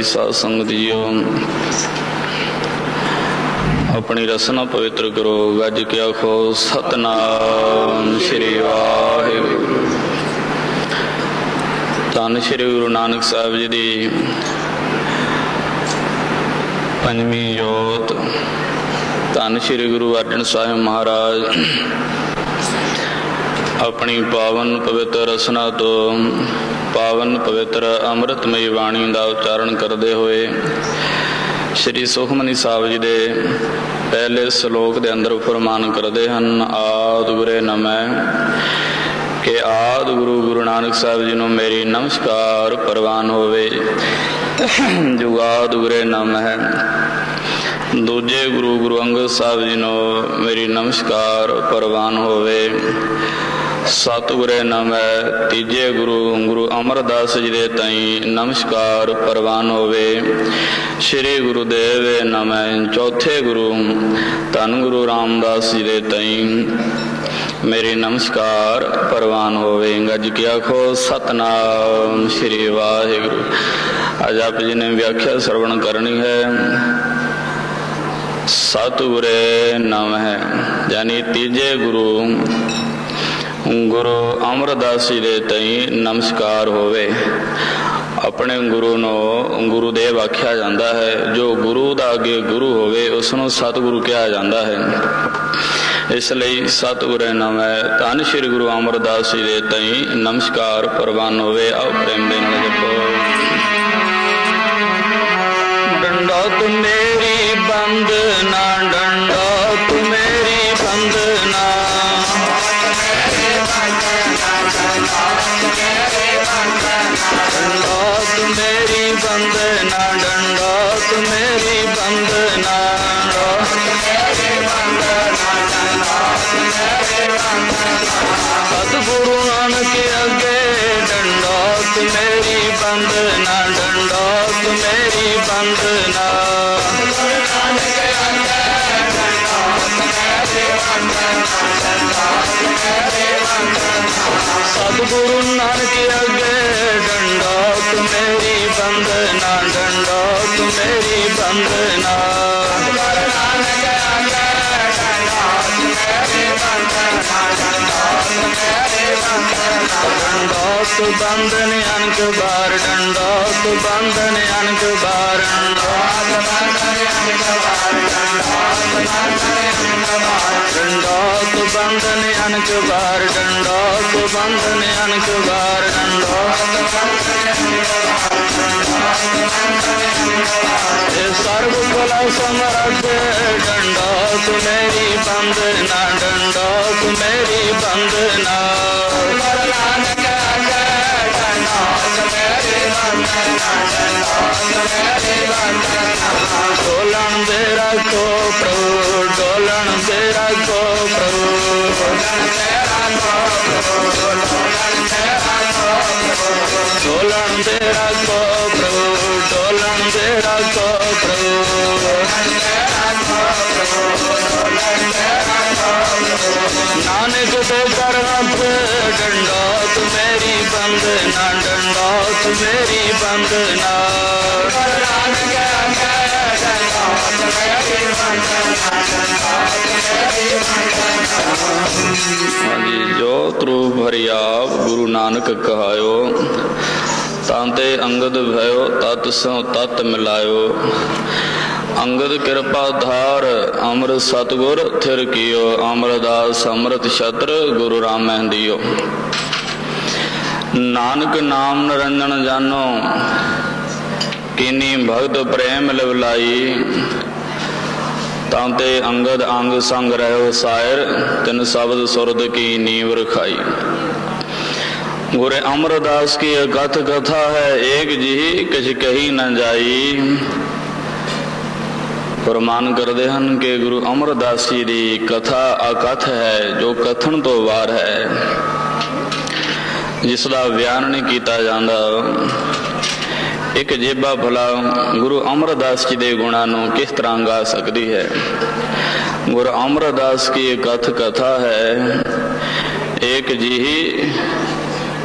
साध संगत जीओ अपनी रसना पवित्र करो। गज के आखो सतनाम श्री वाहिगुरु। धन श्री गुरु नानक साहब जी दी पंजवीं जोत। धन श्री गुरु अर्जन साहिब महाराज अपनी पावन पवित्र रसना तो पावन पवित्र अमृतमयी वाणी का उच्चारण करते हुए श्री सुखमनी साहब जी के पहले श्लोक के अंदर फरमान करते हैं, आदि गुरे नमः के आदि गुरु गुरु नानक साहब जी को मेरी नमस्कार प्रवान होवे। जुगाद गुरे नमः दूजे गुरु गुरु अंगद साहब जी को मेरी नमस्कार प्रवान होवे। सतगुरे नमः तीजे गुरु गुरु अमरदास जी दे तई नमस्कार प्रवान होवे। श्री गुरुदेव नमः चौथे गुरु धन गुरु रामदास जी दे तई मेरी नमस्कार प्रवान होवे। गज के आखो सतनाम श्री वाहिगुरु। आज आप जी ने व्याख्या श्रवण करनी है। सतगुरे नमः यानी तीजे गुरु गुरु अमरदास जी दे तई नमस्कार होवे। अपने गुरु नो गुरुदेव आख्या जाता है। जो गुरु दा अगे गुरु होवे उसनों सतगुरु कहा जाता है। इसलिए सतगुरे नमः धन श्री गुरु अमरदास जी दे तई नमस्कार प्रवान होवे। आओ प्रेम दे नाल जपो। डंडा तू मेरी बंदना डंडा तू मेरी बंदना डंडा तू मेरी बंदना डंडा तू मेरी बंदना सतगुरु नानक अगे डंडा तू मेरी बंदना डंडा तू मेरी बंदना सतगुरु नानक अगे डंडा तू मेरी बंदना डंडा तू मेरी बंदना डंडा तू बंधन अनक बार डंडा तू बंधन अनक बार डंडा बंधन अनक बार दंडोत बंधन अनक बार सर्व कला समर्थ दंडोत मेरी बंदना दंडोत मेरी बंदना डोलन दे रखो प्रभु डोलन दे रखो प्रभु डोलन दे रखो प्रभु डोलन दे रखो प्रभु नानक दे करनाथ दंडोत मेरी बंदना दंडोत मेरी बंदना जो रूप हरियाप गुरु नानक कहायो तांते अंगद भयो तत् सो तत् मिलायो अंगद कृपा धार अमृत सतगुर थिर कियो अमरदास अमृत छत्र गुरु राम दियो नानक नाम निरंजन जानो किनी भगत प्रेम लवलाई तांते अंगद अंग संग रहो सायर तिन शब्द सुरद की नींव रखाई गुरु अमरदास की अकथ कथा है एक जी किछ कही न जाई प्रमाण करते हैं कि गुरु अमरदास जी की कथा अकथ है जो कथन तो वार है जिसका बयान नहीं किया जाता एक जेबा भला गुरु अमरदास जी के गुणों को किस तरह गा सकती है गुरु अमरदास की कथ कथा है एक जी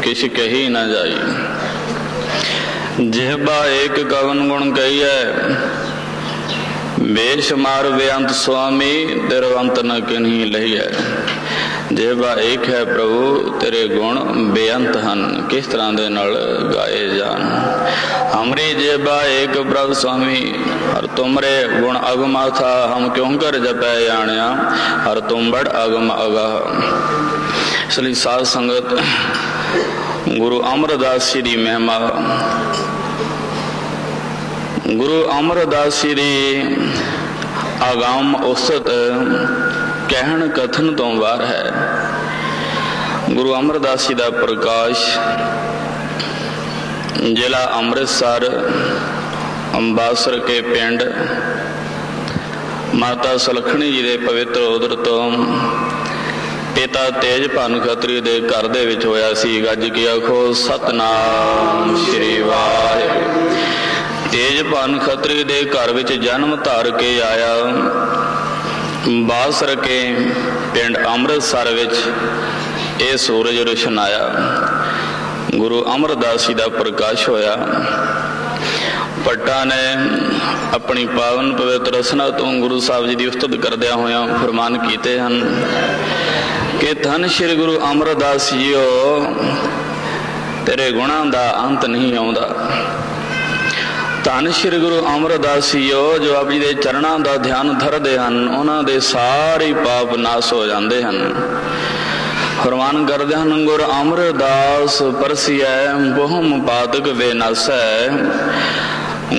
किछ कही न जाई जेबा एक कवन गुण कही है बेशुमार बेअंत स्वामी तिरवंत न किन्हीं लही है जेबा एक है प्रभु तेरे गुण बेअंत हन किस तरह दे नाल गाए जान हमरी जेबा एक प्रभु स्वामी हर तुमरे गुण अगमा था हम क्यों कर जपै जानिया हर तुम बड़ अगम अगाह इसलिए साध संगत गुरु अमरदास जी की महिमा गुरु अमरदास जी की आगाम औसत कहन कथन तो वार है गुरु अमरदास जी का प्रकाश जिला अमृतसर अंबासर के पिंड माता सुलखणी जी के पवित्र उदर तो पिता तेज भानु खत्री के घर दे विच होया सी गज के आखो सतनाम श्री वाहिगुरू तेज भानु खत्री के घर विच जन्म धार के आया बासर के पिंड अमृतसर विच ये सूरज रोशन आया गुरु अमरदास जी का प्रकाश होया भट्टा ने अपनी पावन पवित्र रसना तो गुरु साहब जी की उस्तत करदिया होया फरमान किए हैं कि धन श्री गुरु अमरदास जीओ तेरे गुणों का अंत नहीं आउंदा धन श्री गुरु अमरदास जीओ जो आप जी के चरणों का ध्यान धरते हैं उन्होंने सारे पाप नाश हो जाते हैं फरमान करते हैं गुरु अमरदास परसिया बहुम पातक बेनासै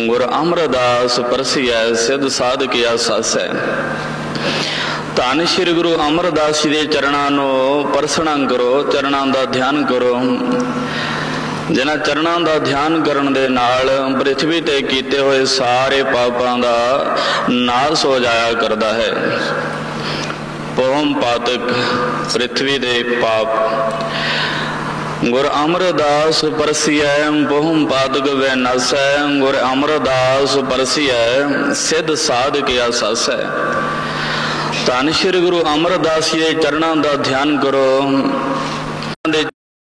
गुरु अमरदास परसिया सिद्ध साध किया सासै धन श्री गुरु अमरदास जी के चरणों परसना करो चरणों का ध्यान करो जिन्हां चरणों का ध्यान करन दे नाल पृथ्वी ते कीते हुए सारे पापां दा नाश हो जाया करता है पौम पातक पृथ्वी दे पाप गुरु अमरदास परसिया बहुम पातक वे नसै गुरु अमरदास परसिया सिद्ध साध किया सासै धन श्री गुरु अमरदास जी के चरणों का ध्यान करो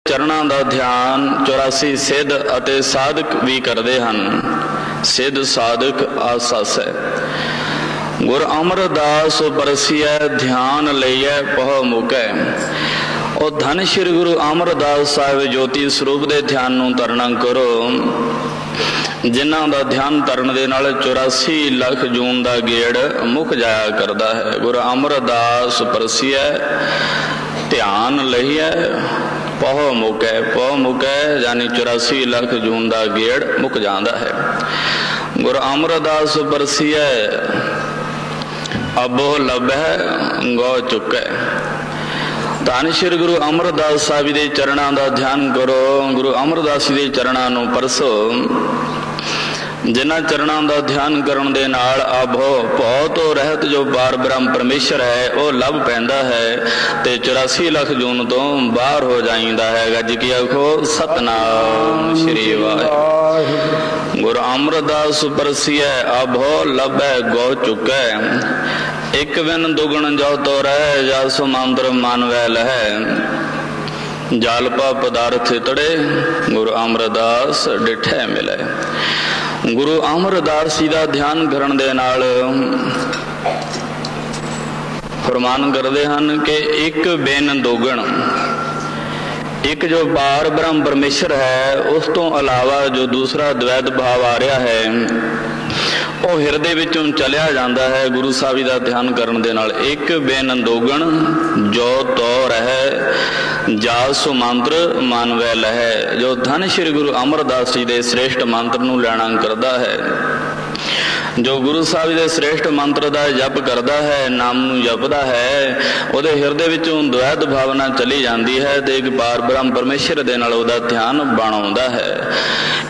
चरणों का ध्यान 84 सिद्ध अते साधक भी करते हैं सिद्ध साधक आसास है गुरु अमरदास परसिया ध्यान लईए पह मुकै और धन श्री गुरु अमरदास साहिब ज्योति स्वरूप के ध्यान तरना करो ਜਿਨ੍ਹਾਂ ਦਾ ਧਿਆਨ ਧਰਨ ਦੇ ਨਾਲ 84 ਲੱਖ ਜੂਨ ਦਾ ਗੇੜ ਮੁੱਕ ਜਾਇਆ ਕਰਦਾ ਹੈ। ਗੁਰੂ ਅਮਰਦਾਸ ਪਰਸੀਐ ਧਿਆਨ ਲਈਐ ਪਹੁ ਮੁਕੈ। ਪਹੁ ਮੁਕੈ ਯਾਨੀ 84 ਲੱਖ ਜੂਨ ਦਾ ਗੇੜ ਮੁੱਕ ਜਾਂਦਾ ਹੈ। ਗੁਰੂ ਅਮਰਦਾਸ ਪਰਸੀਐ ਅਬੋ ਲੱਭੈ ਗੋ ਚੁੱਕੈ। ਧੰਨ ਸ਼੍ਰੀ ਗੁਰੂ ਅਮਰਦਾਸ ਸਾਹਿਬ ਜੀ ਦੇ ਚਰਨਾਂ ਦਾ ਧਿਆਨ ਕਰੋ। ਗੁਰੂ ਅਮਰਦਾਸ ਜੀ ਦੇ ਚਰਨਾਂ ਨੂੰ ਪਰਸੋ। ਜਿਨ੍ਹਾਂ ਚਰਨਾਂ ਦਾ ਧਿਆਨ ਕਰਨ ਦੇ ਨਾਲ ਆਭੋ ਭਉ ਤੋਂ ਰਹਿਤ ਜੋ ਪਾਰ ਬ੍ਰਹਮ ਪਰਮੇਸ਼ਰ ਹੈ ਉਹ ਲੱਭ ਪੈਂਦਾ ਹੈ ਤੇ 84 ਲੱਖ ਜੂਨ ਤੋਂ ਬਾਹਰ ਹੋ ਜਾਂਦਾ ਹੈ। ਗੱਜ ਕੇ ਆਖੋ ਸਤਨਾਮ ਸ਼੍ਰੀ ਵਾਹਿਗੁਰੂ। ਗੁਰੂ ਅਮਰਦਾਸ ਪਰਸੀਐ ਆਭੋ ਲੱਭੈ ਗੋ ਚੁੱਕੈ। ਇੱਕ ਬਿਨ ਦੁਗਣ ਜੋ ਤੋ ਰਹਿ ਜਸ ਮੰਤਰ ਮਨ ਵੈ ਲਹੈ। ਜਾਲਪਾ ਪਦਾਰਥ ਤੜੇ ਗੁਰੂ ਅਮਰਦਾਸ ਡਿਠੈ ਮਿਲੈ। ਗੁਰੂ ਅਮਰਦਾਸ ਜੀ ਦਾ ਧਿਆਨ ਕਰਨ ਦੇ ਨਾਲ ਫਰਮਾਨ ਕਰਦੇ ਹਨ ਕਿ ਇੱਕ ਬਿਨ ਦੋਗਣ, ਇੱਕ ਜੋ ਪਾਰ ਬ੍ਰਹਮ ਪਰਮੇਸ਼ਰ ਹੈ ਉਸ ਤੋਂ ਇਲਾਵਾ ਜੋ ਦੂਸਰਾ ਦਵੈਤ ਭਾਵ ਆ ਰਿਹਾ ਹੈ ਉਹ ਹਿਰਦੇ ਵਿੱਚੋਂ ਚਲਿਆ ਜਾਂਦਾ ਹੈ। ਗੁਰੂ ਸਾਹਿਬ ਜੀ ਦਾ ਧਿਆਨ ਕਰਨ ਦੇ ਨਾਲ ਇੱਕ ਬਿਨ ਦੋਗਣ ਜੋ ਤੋ ਰਹਿ ਜਾਸ ਮੰਤਰ ਮਨ ਵੈ ਲਹੈ। ਜੋ ਧੰਨ ਸ਼੍ਰੀ ਗੁਰੂ ਅਮਰਦਾਸ ਜੀ ਦੇ ਸ੍ਰੇਸ਼ਟ ਮੰਤਰ ਨੂੰ ਲੈਣਾ ਕਰਦਾ ਹੈ, ਜੋ ਗੁਰੂ ਸਾਹਿਬ ਜੀ ਦੇ ਸ੍ਰੇਸ਼ਟ ਮੰਤਰ ਦਾ ਜਪ ਕਰਦਾ ਹੈ, ਨਾਮ ਨੂੰ ਜਪਦਾ ਹੈ, ਉਹਦੇ ਹਿਰਦੇ ਵਿੱਚੋਂ ਦਵੈਤ ਭਾਵਨਾ ਚਲੀ ਜਾਂਦੀ ਹੈ ਤੇ ਇੱਕ ਪਾਰ ਬ੍ਰਹਮ ਪਰਮੇਸ਼ਰ ਦੇ ਨਾਲ ਉਹਦਾ ਧਿਆਨ ਬਣ ਆਉਂਦਾ ਹੈ।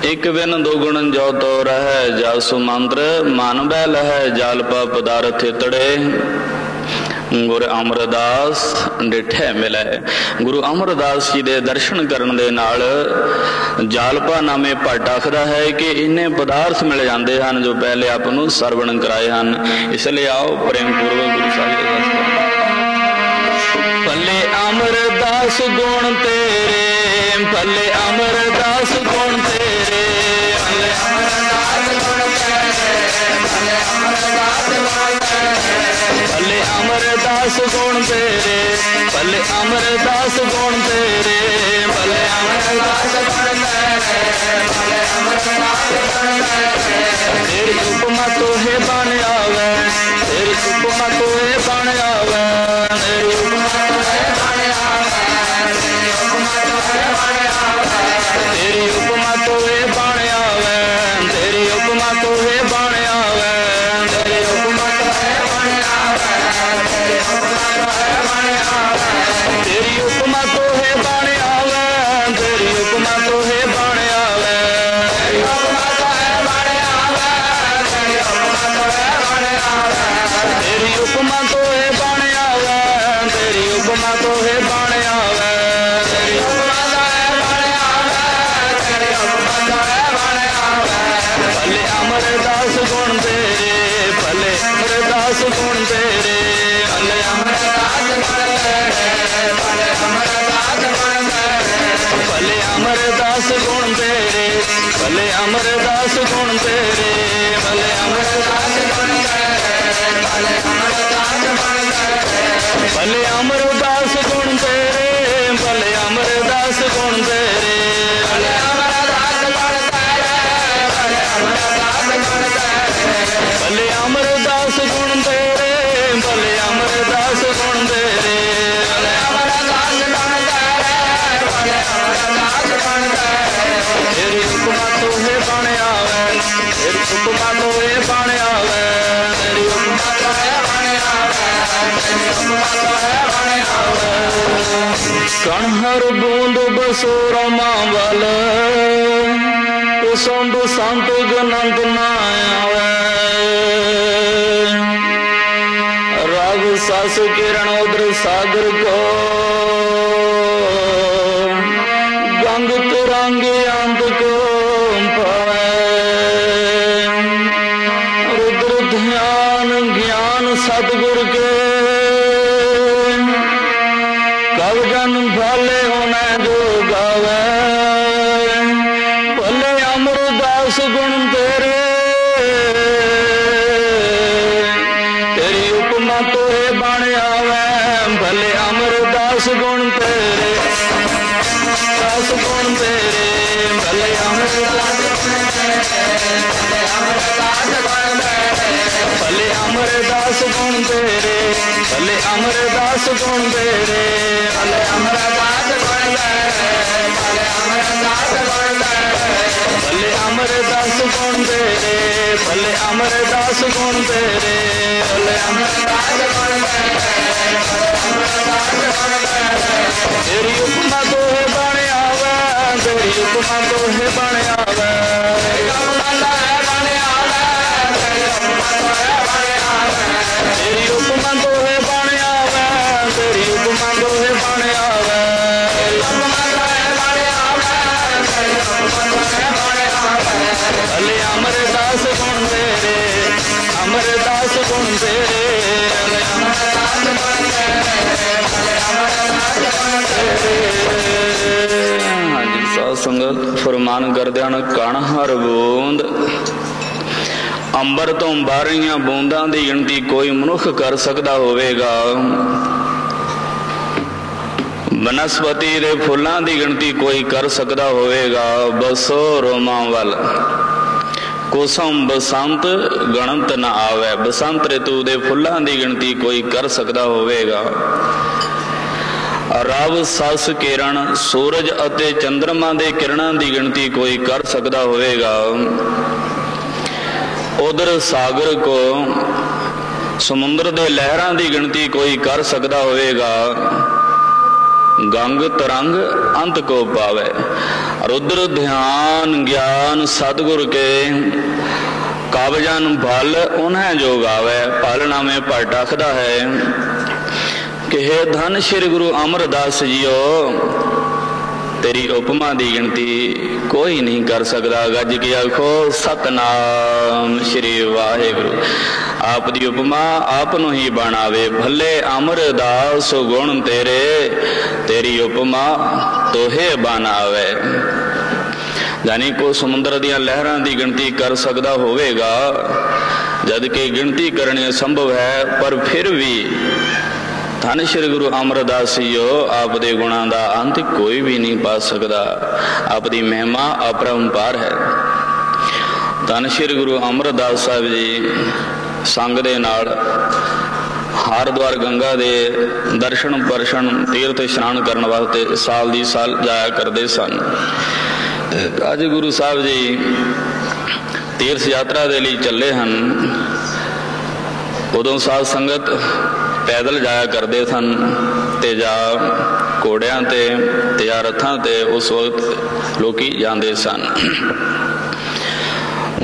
ਇੱਕ ਬਿਨ ਦੋਗੁਣ ਜੋ ਤੋ ਰਹਿ ਜਸ ਮੰਤਰ ਮਨ ਬੈ ਲਹੈ। ਜਾਲਪਾ ਪਦਾਰਥ ਤੜੇ ਗੁਰੂ ਅਮਰਦਾਸ ਡਿਠੈ ਮਿਲੈ। ਗੁਰੂ ਅਮਰਦਾਸ ਜੀ ਦੇ ਦਰਸ਼ਨ ਕਰਨ ਦੇ ਨਾਲ ਜਾਲਪਾ ਨਾਮੇ ਭੱਟ ਆਖਦਾ ਹੈ ਕਿ ਇੰਨੇ ਪਦਾਰਥ ਮਿਲ ਜਾਂਦੇ ਹਨ ਜੋ ਪਹਿਲੇ ਆਪ ਨੂੰ ਸਰਵਣ ਕਰਾਏ ਹਨ। ਇਸ ਲਈ ਆਓ ਪ੍ਰੇਮ ਪੂਰਵਕ ਗੁਰੂ ਸਾਹਿਬ ਦੇ ਦਰਸ਼ਨ। ਭਲੇ ਅਮਰਦਾਸ ਗੁਣ ਤੇਰੇ, ਭਲੇ ਅਮਰਦਾਸ ਗੁਣ ਤੇਰੇ, ਭਲੇ ਅਮਰਦਾਸ ਗੁਣ ਤੇਰੇ, ਭਲੇ ਅਮਰਦਾਸ ਗੁਣ ਤੇਰੇ, ਭਲੇ ਅਮਰਦਾਸ ਗੁਣ ਤੇਰੇ, ਭਲੇ ਅਮਰਦਾਸ ਗੁਣ ਤੇਰੇ, ਭਲੇ ਅਮਰਦਾਸ ਗੁਣ ਤੇਰੇ, ਭਲੇ ਅਮਰਦਾਸ ਗੁਣ ਤੇਰੇ। ਤੇਰੀ ਉਪਮਾ ਤੋਹੇ ਬਣ ਆਵੇ, ਤੇਰੀ ਉਪਮਾ ਤੋਹੇ ਬਣ ਆਵੇ, ਤੇਰੀ ਉਪਮਾ ਤੋਹੇ ਬਣ ਆਵੇ, ਤੇਰੀ ਉਪਮਾ ਤੋਹੇ ਬਣ ਆਵੇ, ਤੇਰੀ ਉਪਮਾ ਤੋਹੇ ਬਣ ਆਵੇ, ਤੇਰੀ ਉਪਮਾ ਤੋਹੇ ਬਣ ਆਵੇ, ਤੇਰੀ ਉਪਮਾ ਤੋਹੇ ਬਣ ਆਵੇ, ਤੇਰੀ ਉਪਮਾ ਤੋਹੇ ਬਣ ਆਵੇ, ਤੇਰੀ ਉਪਮਾ ਤੋਹੇ ਬਣ ਆਵੇ, ਤੇਰੀ ਉਪਮਾ ਤੋਹੇ ਬਣ ਆਵੇ, ਤੇਰੀ ਉਪਮਾ ਤੋਹੇ ਬਣ ਆਵੇ, ਤੇਰੀ ਉਪਮਾ ਤੋਹੇ ਬਣ ਆਵੇ, ਤੇਰੀ ਉਪਮਾ ਤੋਹੇ ਬਣ ਆਵੇ, ਤੇਰੀ ਉਪਮਾ ਤੋਹੇ ਬਣ ਆਵੇ, ਤੇਰੀ ਉਪਮਾ ਤੋਹੇ ਬਣ ਆਵੇ, ਤੇਰੀ ਉਪਮਾ ਤੋਹੇ ਬਣ ਆਵੇ। ਭਲੇ ਅਮਰਦਾਸ ਗੁਣ ਤੇਰੇ, ਭਲੇ ਅਮਰਦਾਸ ਗੁਣ ਤੇਰੇ, ਭਲੇ ਅਮਰਦਾਸ ਗੁਣ ਤੇਰੇ, ਭਲੇ ਅਮਰਦਾਸ ਗੁਣ ਤੇਰੇ, ਭਲੇ ਅਮਰਦਾਸ ਗੁਣ ਤੇਰੇ, ਭਲੇ ਅਮਰਦਾਸ ਗੁਣ ਤੇਰੇ, ਭਲੇ ਅਮਰਦਾਸ ਗੁਣ ਤੇਰੇ, ਭਲੇ ਅਮਰਦਾਸ ਗੁਣ ਤੇਰੇ, ਭਲੇ ਅਮਰਦਾਸ ਗੁਣ ਤੇਰੇ, ਭਲੇ ਅਮਰਦਾਸ ਗੁਣ ਤੇਰੇ, ਭਲੇ ਅਮਰਦਾਸ ਗੁਣ ਤੇਰੇ, ਭਲੇ ਅਮਰਦਾਸ ਗੁਣ ਤੇਰੇ, ਭਲੇ ਅਮਰਦਾਸ ਗੁਣ ਤੇਰੇ, ਭਲੇ ਅਮਰਦਾਸ ਗੁਣ ਤੇਰੇ, ਭਲੇ ਅਮਰਦਾਸ ਗੁਣ ਤੇਰੇ, ਭਲੇ ਅਮਰਦਾਸ ਗੁਣ ਤੇਰੇ। ਤੇਰੀ ਉਪਮਾ ਤੋਹੇ ਬਣ ਆਵੇ, ਤੇਰੀ ਉਪਮਾ ਤੋਹੇ ਬਣ ਆਵੇ, ਤੇਰੀ ਉਪਮਾ ਤੋਹੇ ਬਣ ਆਵੇ, ਤੇਰੀ ਉਪਮਾ ਤੋਹੇ ਬਣ ਆਵੇ। ਕਣ ਹਰ ਬੂੰਦ ਬਸੋ ਰਮਾ ਵੱਲ, ਸੰਤ ਸੰਤ ਗਨੰਦ ਨਾ ਆਵੇ। ਰਗ ਸਸ ਕਿਰਨ ਉਦਰ ਸਾਗਰ ਕੋ, ਗੰਗ ਤੁਰੰਗ ਅੰਤ ਕੋ ਪਾਵੇ। रुद्र ध्यान ज्ञान सतगुर के, कब जन भले होने जो गावे। भले अमरदास गुण तेरे, तेरी उपमा तोहे बण आवे। भले अमरदास गुण तेरे, दास गुण तेरे भले अमरदास भले अमरदास गुण तेरे भले अमरदास गुण तेरे भले अमरदास गुण तेरे भले अमरदास गुण तेरे भले अमरदास गुण तेरे भले अमरदास गुण तेरे भले अमरदास गुण तेरे तेरी उपमा तो है बने आवे तेरी उपमा तो है बने आवे तेरी उपमा तो है बने आवे तेरी उपमा तो है बने आवे भले अमरदास गुण तेरे अमरदास गुण तेरे भले अमरदास गुण तेरे। हाँ जी साध संगत फरमान करदे हन कण हर बूंद अंबर तो बारियां बूंदां दी गिणती कोई मनुख कर सकदा होवेगा बनस्पति दे फुल्लां दी गिणती कोई कर सकदा होवेगा बसो रोमां वल कुसम बसंत गणत न आवे बसंत ऋतु दे फुल्लां दी गिणती कोई कर सकदा होवेगा रब सस किरण सूरज अते चंद्रमा दे किरणां दी गिणती कोई कर सकदा होवेगा उधर सागर को समुद्र दे लहरां दी गिणती कोई कर सकदा होवेगा गंग तरंग अंत को पावे रुद्र ध्यान ज्ञान सतगुर के काबजन भल उन्हें जो गावे पालना में पर टखदा है कि हे धन श्री गुरु अमरदास जियो तेरी उपमा दी गिणती कोई नहीं कर सकता गज के आखो सतनाम श्री वाहेगुरु आप दी उपमा आप नू ही बनावे भले अमरदास गुण तेरे तेरी उपमा तोहे बनावे यानी को समुद्र दियां लहरां दी गिणती कर सकदा होवेगा जद कि गिणती करनी असंभव है पर फिर भी धन श्री गुरु अमरदास जीओ आप दे गुणां दा अंत कोई भी नहीं पा सकता आप दी महिमा अपरंपार है। धन श्री गुरु अमरदास साहब जी संग दे नाल हरद्वार गंगा दे दर्शन परशन तीर्थ इशनान करने वास्ते साल दी साल जाया करते सन। अज गुरु साहब जी तीर्थ यात्रा दे लई चले हन उदों साध संगत पैदल जाया करते सन ते जा घोड़ियां ते या रथां ते उस वक्त लोकी जाते सन।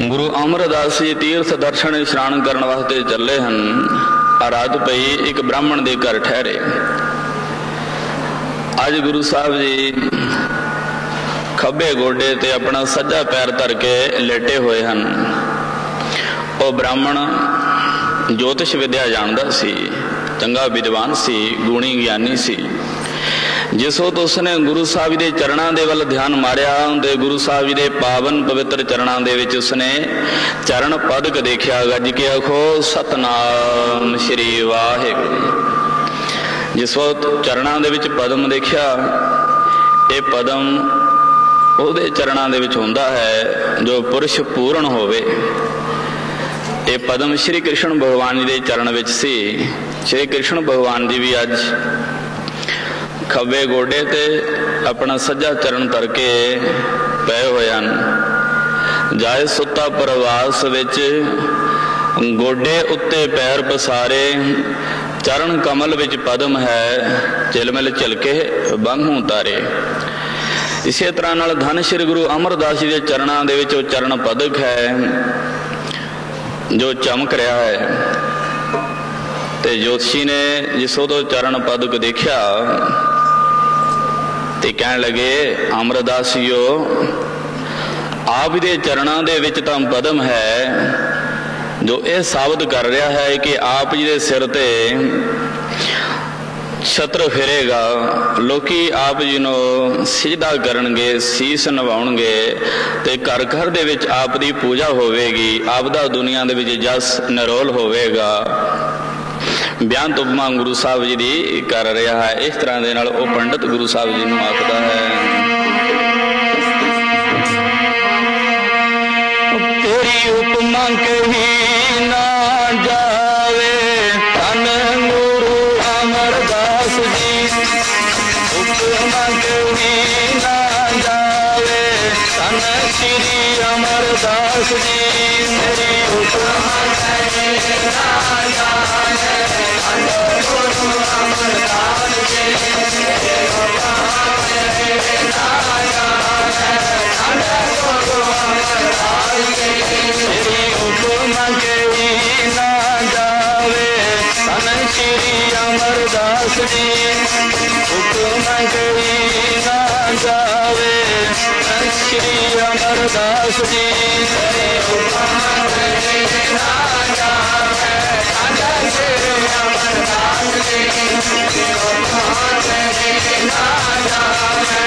गुरु अमरदास जी तीर्थ दर्शन इशनान करने वास्ते चले हन रात पई एक ब्राह्मण दे घर ठहरे। अज गुरु साहब जी खब्बे गोडे ते अपना सज्जा पैर धर के लेटे हुए हन। वो ब्राह्मण ज्योतिष विद्या जानदा सी चंगा विद्वान सी गुणी ज्ञानी सी। जिस वक्त उसने गुरु साहब दे चरणों दे वल ध्यान मारिया ते गुरु साहब दे पावन पवित्र चरणों दे विच उसने चरण पदक देखिया गज के आखो सतनाम श्री वाहेगुरु। जिस वक्त चरणों दे विच पदम देखिया ये पदम उहदे चरणों दे विच हुंदा है जो पुरुष पूर्ण होवे। ये पदम श्री कृष्ण भगवान जी के चरण विच सी। श्री कृष्ण भगवान जी भी अज खब्बे गोडे ते अपना सज्जा चरण धर के पे हुए हैं। जाए सुता प्रवास विच गोडे उत्ते पैर पसारे चरण कमल विच पदम है चिलमिल झिलके बांहू तारे। इसे तरह नाल धन श्री गुरु अमरदास जी के चरणों दे विच चरण पदक है जो चमक रहा है। ते ज्योतिषी ने जिस तो चरण पदक देखा ते कहने लगे अमरदास जीओ आप दे चरणों दे विच तां पदम है जो यह साबित कर रहा है कि आप जी दे सिर ते छत्र फिरेगा। लोकी आप जी नूं सीधा करनगे सीस नवाउणगे ते घर घर दे विच आप दी पूजा होवेगी। आप दा दुनिया दे विच जस निरोल होवेगा। ਬਿਆੰਤ ਉਪਮਾ ਗੁਰੂ ਸਾਹਿਬ ਜੀ ਦੀ ਕਰ ਰਿਹਾ ਹੈ। ਇਸ ਤਰ੍ਹਾਂ ਦੇ ਨਾਲ ਉਹ ਪੰਡਤ ਗੁਰੂ ਸਾਹਿਬ ਜੀ ਨੂੰ ਆਖਦਾ ਹੈ, ਤੇਰੀ ਉਪਮਾ ਕਹੀ ਨਾ ਜਾਵੇ ਧੰਨ ਗੁਰੂ ਅਮਰਦਾਸ ਜੀ, ਉਪਮਾ ਕਹੀ ਨਾ ਜਾਵੇ ਧੰਨ ਸ੍ਰੀ ਅਮਰਦਾਸ ਜੀ, ਮੇਰੀ ਉਪਮਾ ਕਹੀ ਨਾ ਜਾਵੇ ਧੰਨ ਗੁਰੂ ਅਮਰਦਾਸ ਜੀ, ਮੇਰੀ ਉਪਮਾ ਕਹੀ ਨਾ ਜਾਵੇ ਧੰਨ ਗੁਰੂ ਅਮਰਦਾਸ ਜੀ, ਮੇਰੀ ਉਪਮਾ ਕਹੀ ਨਾ ਜਾਵੇ ਧੰਨ ਸ੍ਰੀ ਅਮਰਦਾਸ ਜੀ, ਉਪਮਾ ਕਹੀ ਨਾ ਜਾਵੇ ਧੰਨ ਸ੍ਰੀ ਅਮਰਦਾਸ ਜੀ, ਮੇਰੀ ਉਪਮਾ ਕਹੀ ਨਾ ਜਾਵੇ ਧੰਨ ਸ੍ਰੀ ਅਮਰਦਾਸ ਜੀ, ਮੇਰੀ ਉਪਮਾ ਕਹੀ ਨਾ ਜਾਵੇ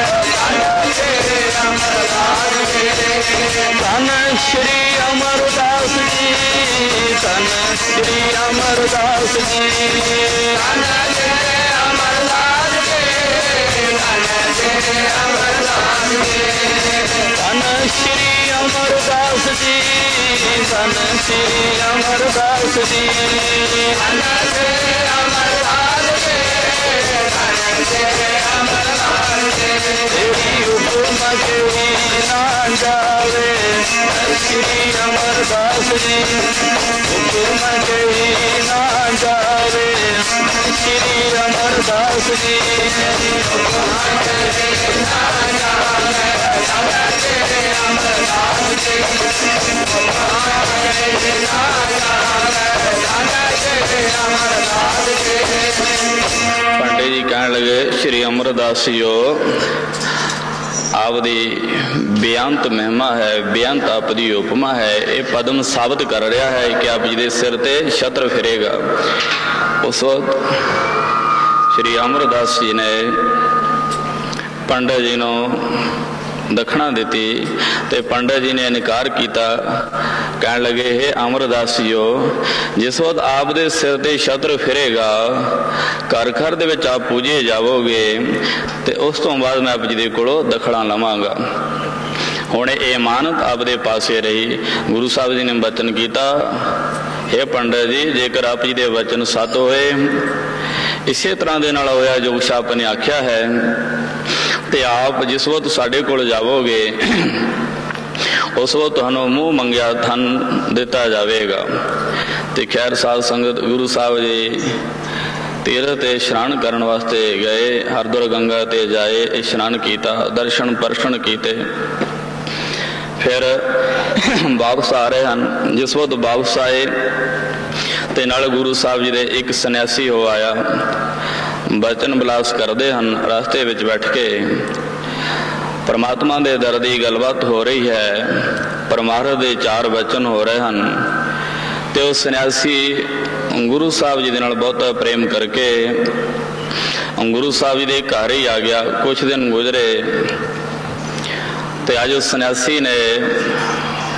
ਧੰਨ ਸ੍ਰੀ ਅਮਰਦਾਸ ਜੀ, ਧੰਨ ਸ੍ਰੀ ਅਮਰਦਾਸ ਜੀ, ਧੰਨ ਸ੍ਰੀ ਅਮਰਦਾਸ ਜੀ, ਧੰਨ ਸ੍ਰੀ ਅਮਰਦਾਸ ਜੀ, ਧੰਨ ਸ੍ਰੀ ਅਮਰਦਾਸ ਜੀ, ਧੰਨ ਸ੍ਰੀ ਅਮਰਦਾਸ ਜੀ, ਧੰਨ ਸ੍ਰੀ ਅਮਰਦਾਸ ਜੀ, ਧੰਨ ਸ੍ਰੀ ਅਮਰਦਾਸ ਜੀ, ਧੰਨ ਸ੍ਰੀ ਅਮਰਦਾਸ ਜੀ, ਤੇਰੀ ਉਪਮਾ ਕਹੀ ਨਾ ਜਾਵੇ ਧੰਨ ਸ੍ਰੀ ਅਮਰਦਾਸ ਜੀ, ਉਪਮਾ ਕਹੀ ਨਾ ਜਾਵੇ ਧੰਨ ਸ੍ਰੀ ਅਮਰਦਾਸ ਜੀ, ਮੇਰੀ ਉਪਮਾ ਕਹੀ ਨਾ ਜਾਵੇ ਧੰਨ ਸ੍ਰੀ ਅਮਰਦਾਸ ਜੀ, ਉਪਮਾ ਕਹੀ ਨਾ ਜਾਵੇ ਧੰਨ ਸ੍ਰੀ ਅਮਰਦਾਸ ਜੀ। ਪੰਡਿਤ ਜੀ ਕਹਿਣ ਲੱਗੇ, ਸ਼੍ਰੀ ਅਮਰਦਾਸ ਜੀਓ, ਆਪ ਦੀ ਬੇਅੰਤ ਮਹਿਮਾ ਹੈ, ਬੇਅੰਤ ਆਪ ਦੀ ਉਪਮਾ ਹੈ। ਇਹ ਪਦਮ ਸਾਬਤ ਕਰ ਰਿਹਾ ਹੈ ਕਿ ਆਪ ਜੀ ਦੇ ਸਿਰ ਤੇ ਛਤਰ ਫਿਰੇਗਾ। ਉਸ ਵਕਤ ਸ਼੍ਰੀ ਅਮਰਦਾਸ ਜੀ ਨੇ ਪੰਡਿਤ ਜੀ ਨੂੰ ਦਖਣਾ ਦਿੱਤੀ ਤੇ ਪੰਡਿਤ ਜੀ ਨੇ ਇਨਕਾਰ ਕੀਤਾ। ਕਹਿਣ ਲੱਗੇ, ਹੇ ਅਮਰਦਾਸ ਜੀਓ, ਜਿਸ ਵਕਤ ਆਪ ਦੇ ਸਿਰ ਤੇ ਛਤਰ ਫਿਰੇਗਾ, ਘਰ ਘਰ ਦੇ ਵਿੱਚ ਆਪ ਪੂਜੇ ਜਾਵੋਗੇ ਤੇ ਉਸ ਤੋਂ ਬਾਅਦ ਮੈਂ ਆਪ ਜੀ ਦੇ ਕੋਲੋਂ ਦਖਣਾ ਲਵਾਂਗਾ। ਹੁਣ ਇਹ ਇਮਾਨਤ ਆਪ ਦੇ ਪਾਸੇ ਰਹੀ। ਗੁਰੂ ਸਾਹਿਬ ਜੀ ਨੇ ਬਚਨ ਕੀਤਾ, ਹੇ ਪੰਡਿਤ ਜੀ, ਜੇਕਰ ਆਪ ਜੀ ਦੇ ਵਚਨ ਸੱਤ ਹੋਏ, ਇਸੇ ਤਰ੍ਹਾਂ ਦੇ ਨਾਲ ਹੋਇਆ ਜੋ ਕੁਛ ਆਪ ਨੇ ਆਖਿਆ ਹੈ, ਤੇ ਆਪ ਜਿਸ ਵਕਤ ਸਾਡੇ ਕੋਲ ਜਾਵੋਗੇ ਉਸ ਵਕਤ ਤੁਹਾਨੂੰ ਮੂੰਹ ਮੰਗਿਆ ਧਨ ਦਿੱਤਾ ਜਾਵੇਗਾ। ਤੇ ਖੈਰ ਸਾਧ ਸੰਗਤ, ਗੁਰੂ ਸਾਹਿਬ ਜੀ ਤੀਰਥ ਤੇ ਇਸ਼ਨਾਨ ਕਰਨ ਵਾਸਤੇ ਗਏ, ਹਰਦੁਆਰ ਗੰਗਾ ਤੇ ਜਾਏ, ਇਸ਼ਨਾਨ ਕੀਤਾ, ਦਰਸ਼ਨ ਪਰਸ਼ਨ ਕੀਤੇ, ਫਿਰ ਵਾਪਸ ਆ ਰਹੇ ਹਨ। ਜਿਸ ਵਕਤ ਵਾਪਸ ਆਏ ਤੇ ਨਾਲ ਗੁਰੂ ਸਾਹਿਬ ਜੀ ਦੇ ਇੱਕ ਸੰਨਿਆਸੀ ਹੋ ਆਇਆ, ਬਚਨ ਬਿਲਾਸ ਕਰਦੇ ਹਨ। ਰਸਤੇ ਵਿੱਚ ਬੈਠ ਕੇ ਪਰਮਾਤਮਾ ਦੇ ਦਰ ਦੀ ਗੱਲਬਾਤ ਹੋ ਰਹੀ ਹੈ, ਪਰਮਾਰਥ ਦੇ ਚਾਰ ਬਚਨ ਹੋ ਰਹੇ ਹਨ, ਤੇ ਉਹ ਸੰਨਿਆਸੀ ਗੁਰੂ ਸਾਹਿਬ ਜੀ ਦੇ ਨਾਲ ਬਹੁਤਾ ਪ੍ਰੇਮ ਕਰਕੇ ਗੁਰੂ ਸਾਹਿਬ ਜੀ ਦੇ ਘਰ ਹੀ ਆ ਗਿਆ। ਕੁਛ ਦਿਨ ਗੁਜ਼ਰੇ ਤੇ ਅੱਜ ਉਸ ਸੰਨਿਆਸੀ ਨੇ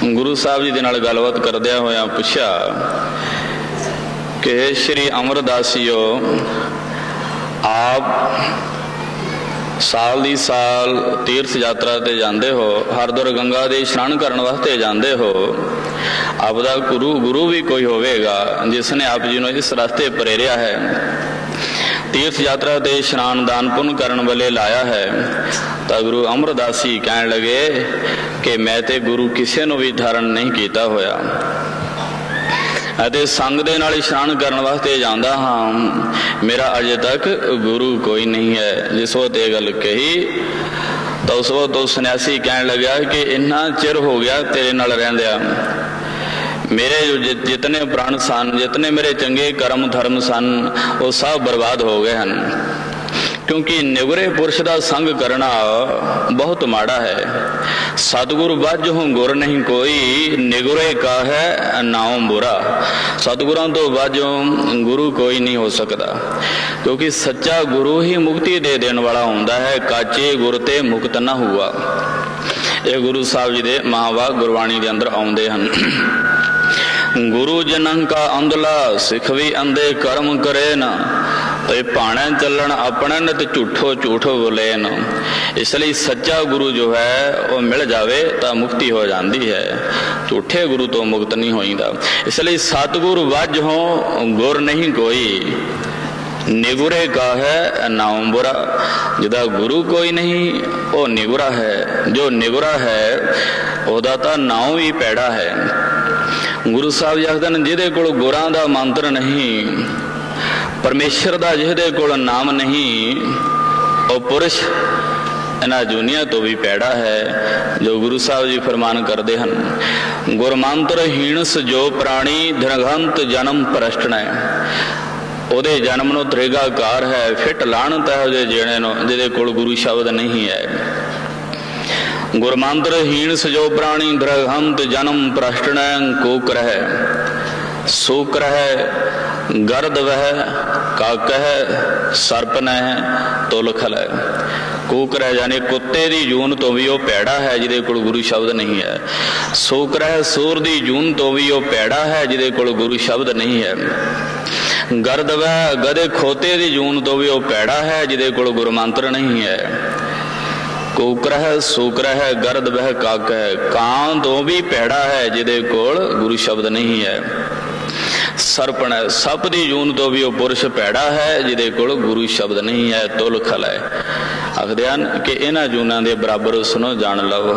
ਗੁਰੂ ਸਾਹਿਬ ਜੀ ਦੇ ਨਾਲ ਗੱਲਬਾਤ ਕਰਦਿਆਂ ਹੋਇਆਂ ਪੁੱਛਿਆ ਕਿ ਸ਼੍ਰੀ ਅਮਰਦਾਸ ਜੀਓ, ਆਪ ਸਾਲ ਦੀ ਸਾਲ ਤੀਰਥ ਯਾਤਰਾ ਤੇ ਜਾਂਦੇ ਹੋ, ਹਰਦੁਆਰ ਗੰਗਾ ਦੇ ਇਸ਼ਨਾਨ ਕਰਨ ਵਾਸਤੇ ਜਾਂਦੇ ਹੋ, ਆਪ ਦਾ ਗੁਰੂ ਵੀ ਕੋਈ ਹੋਵੇਗਾ ਜਿਸ ਨੇ ਆਪ ਜੀ ਨੂੰ ਇਸ ਰਸਤੇ ਪ੍ਰੇਰਿਆ ਹੈ, ਤੀਰਥ ਯਾਤਰਾ ਤੇ ਇਸ਼ਨਾਨ ਦਾਨ ਪੁੰਨ ਕਰਨ ਵਾਲੇ ਲਾਇਆ ਹੈ। ਤਾਂ ਗੁਰੂ ਅਮਰਦਾਸ ਜੀ ਕਹਿਣ ਲੱਗੇ ਕਿ ਮੈਂ ਤੇ ਗੁਰੂ ਕਿਸੇ ਨੂੰ ਵੀ ਧਾਰਨ ਨਹੀਂ ਕੀਤਾ ਹੋਇਆ ਅਤੇ ਸੰਗ ਦੇ ਨਾਲ ਇਸ਼ਨਾਨ ਕਰਨ ਵਾਸਤੇ ਜਾਂਦਾ ਹਾਂ, ਮੇਰਾ ਅਜੇ ਤੱਕ ਗੁਰੂ ਕੋਈ ਨਹੀਂ ਹੈ। ਜਿਸ ਵਕਤ ਇਹ ਗੱਲ ਕਹੀ ਤਾਂ ਉਸ ਵਕਤ ਉਹ ਸੰਨਿਆਸੀ ਕਹਿਣ ਲੱਗਾ ਕਿ ਇੰਨਾ ਚਿਰ ਹੋ ਗਿਆ ਤੇਰੇ ਨਾਲ ਰਹਿੰਦਿਆਂ, ਮੇਰੇ ਜੋ ਜਿਤਨੇ ਪ੍ਰਾਣ ਸਨ, ਜਿਤਨੇ ਮੇਰੇ ਚੰਗੇ ਕਰਮ ਧਰਮ ਸਨ, ਉਹ ਸਭ ਬਰਬਾਦ ਹੋ ਗਏ ਹਨ। ਕਿਉਂਕਿ ਨਿਗੁਰੇ ਪੁਰਸ਼ ਦਾ ਸੰਗ ਕਰਨਾ ਬਹੁਤ ਮਾੜਾ ਹੈ। ਸਤਿਗੁਰ ਬਾਝੋਂ ਗੁਰ ਨਹੀਂ ਕੋਈ, ਨਿਗੁਰੇ ਕਾ ਹੈ ਨਾਉ ਬੁਰਾ। ਸਤਿਗੁਰਾਂ ਤੋਂ ਬਾਝੋਂ ਗੁਰੂ ਕੋਈ ਨਹੀਂ ਹੋ ਸਕਦਾ, ਕਿਉਂਕਿ ਸੱਚਾ ਗੁਰੂ ਹੀ ਮੁਕਤੀ ਦੇ ਦੇਣ ਵਾਲਾ ਹੁੰਦਾ ਹੈ। ਕਾਚੇ ਗੁਰ ਤੇ ਮੁਕਤ ਨਾ ਹੁਆ, ਇਹ ਗੁਰੂ ਸਾਹਿਬ ਜੀ ਦੇ ਮਹਾਂਵਾਕ ਗੁਰਬਾਣੀ ਦੇ ਅੰਦਰ ਆਉਂਦੇ ਹਨ। गुरु जनन का अंधला सिखवी अंधे कर्म करे न, तो भाणे चलन अपने न ते झूठो झूठो बोले न। इसलिए सच्चा गुरु जो है वो मिल जावे तो मुक्ति हो जाती है, झूठे गुरु तो मुक्त नहीं होइंदा। इसलिए सतगुरु वज हो गुर नहीं कोई, निगुरे का है नाम बुरा। जिदा गुरु कोई नहीं वो निगुरा है, जो निगुरा है ओदा तां नाम ही पैड़ा है। गुरु साहब आखदे ने जिहदे कोल गुरां दा मंत्र नहीं, परमेश्वर दा जिहदे कोल नाम नहीं, वो पुरुष इन्हां दुनिया तो भी पैड़ा है। जो गुरु साहब जी फरमान करते हैं, गुरमंत्र हीणस जो प्राणी धनघंत जन्म प्रश्टन ਉਹਦੇ जन्म ਨੂੰ ਤ੍ਰਿਗਾਕਾਰ है, फिट लाणत है ਉਹਦੇ ਜੀਣੇ ਨੂੰ ਜਿਹਦੇ ਕੋਲ गुरु शब्द नहीं है। गुरमंत्र हीण सजो प्राणी द्रघंत जन्म प्रश्टन कोक रह सूक रह गर्द वह काकह सर्प नह तुलखल है। कूक रह यानी कुत्ते की जून तो भी वह पैड़ा है जिहदे कोल गुरु शब्द नहीं है। सूक रह सूर की जून तो भी वह पैड़ा है जिहदे कोल गुरु शब्द नहीं है। गर्द वह गधे खोते की जून तो भी वह पैड़ा है जिहदे कोल गुरु मंत्र नहीं है। कूकर है सूकर है गर्द वह काक है, कां तो भी पैड़ा है जिहदे कोल गुरु शब्द नहीं है। सरपण है सप दी जून तो भी वह पुरुष पैड़ा है जिहदे कोल गुरु शब्द नहीं है। तुल खल है आखदे हन कि इन्हां जूनां दे बराबर सुनो जान लवो।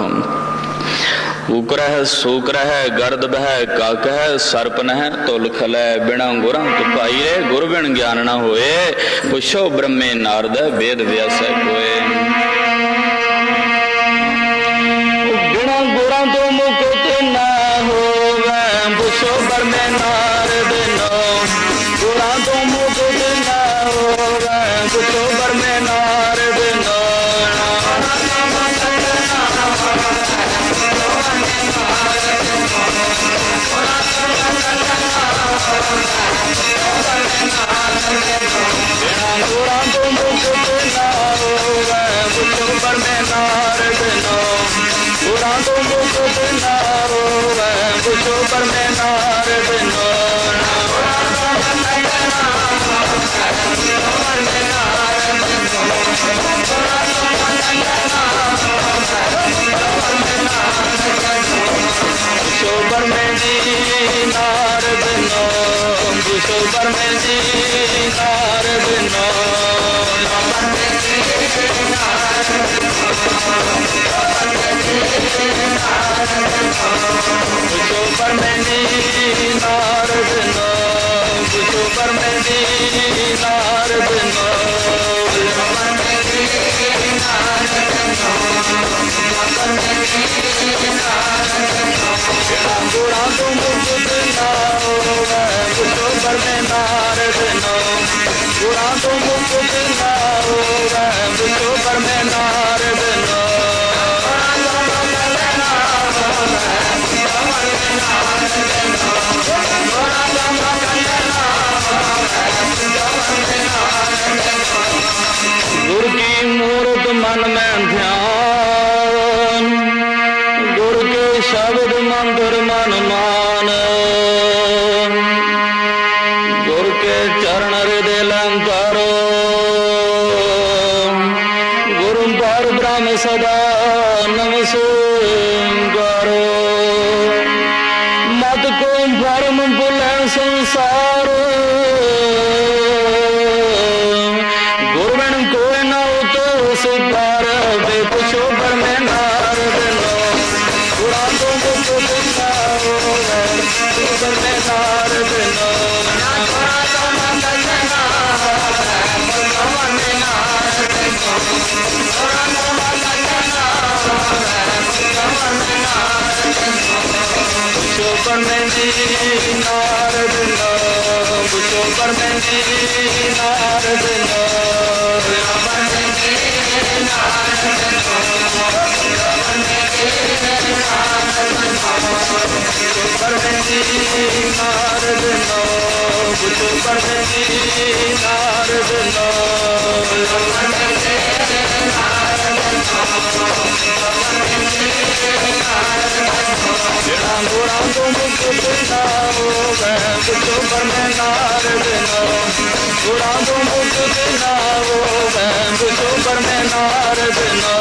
कूकर है सूकर है गर्द बह काक है सर्पन है तुल खल है। बिना गुरां तुपाई रे गुर बिन ज्ञान न होए, पुछो ब्रह्मे नारद वेद व्यास कोय। बिना गुरां तो मुकुट न होवे, पुछो ब्रह्मे नारद नो। गुरां तो मुकुट न होवे, पुछो ब्रह्मे नारद नो। गुरां तो मुकुट न होवे, पुछो ब्रह्मे नारद नो। गुरां तो मुकुट न होवे, पुछो ब्रह्मे नारद नो। पुछो ब्रह्मे जी नारद नो, पुछो ब्रह्मे जी नारद नो। पुछो ब्रह्मे जी नारद नो, पुछो ब्रह्मे जी नारद नो। गुरां तो मुकुट न होवे, पुछो ब्रह्मे नारद नो। गुरां तो मुकुट न होवे, पुछो ब्रह्मे नारद नो। गुर की मूरत मन में ध्यान, गुर के शब्द मंत्र मन मान। गुर के चरण हृदय लंकारो, गुरु पर ब्रह्म सदा नमस्कारो। मत को भरम भुलै संसार, गुरु बिन कोई न उतो सिपार। पुछो ब्रह्मे नारद नो। गुरां तो मुकुट न होवे, पुछो ब्रह्मे नारद नो। पुछो ब्रह्मे जी नारद नो, पुछो ब्रह्मे जी नारद नो। ब्रह्मे जी नारद नो, पुछो ब्रह्मे जी नारद नो। गुरां तो मुकुट न पर में नारद नो गुरा तो मुक्त ना वो विश्व पर में नारद नो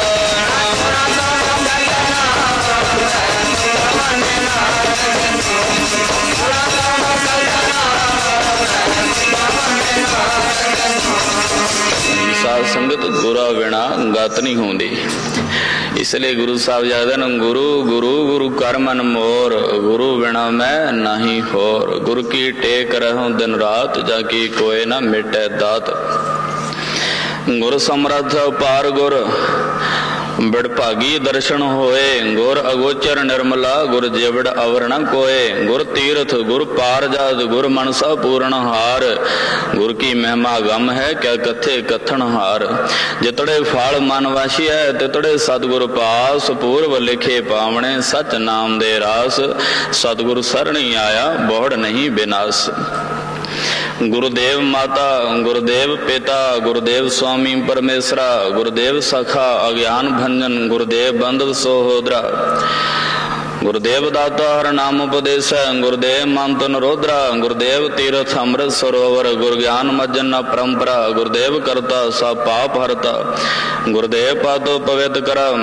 साध संगत गुरा बिना गत नहीं होंदी। इसलिए गुरु साहब जादन गुरु गुरु गुरु कर मन मोर गुरु बिना मैं नहीं होर गुरु की टेक रहूं दिन रात जाकी कोई ना मिटे दात गुर समर्थ पार गुर बड़भागी दर्शन होए गुर अगोचर निर्मला गुर जेवड़ अवरण कोए गुर तीर्थ गुर पार जात गुर मनसा पूर्ण हार गुर की महिमा गम है क्या कथे कथन हार जितड़े फाल मनवासी है तितड़े सतगुर पास पूर्व लिखे पावने सच नाम दे रास सतगुर सरणी आया बोहड़ नहीं विनाश गुरुदेव माता गुरुदेव पिता गुरुदेव स्वामी परमेश्वरा गुरुदेव सखा अज्ञान भंजन गुरुदेव बंधु सोहोदरा गुरुदेव दाता हर नाम उपदेश गुरुदेव मंतन रोद्रा गुरुदेव तीर्थ अमृत सरोवर गुरु ज्ञान मज्जन परंपरा गुरुदेव करता सा पाप हरता गुरुदेव पातो पवित्र करम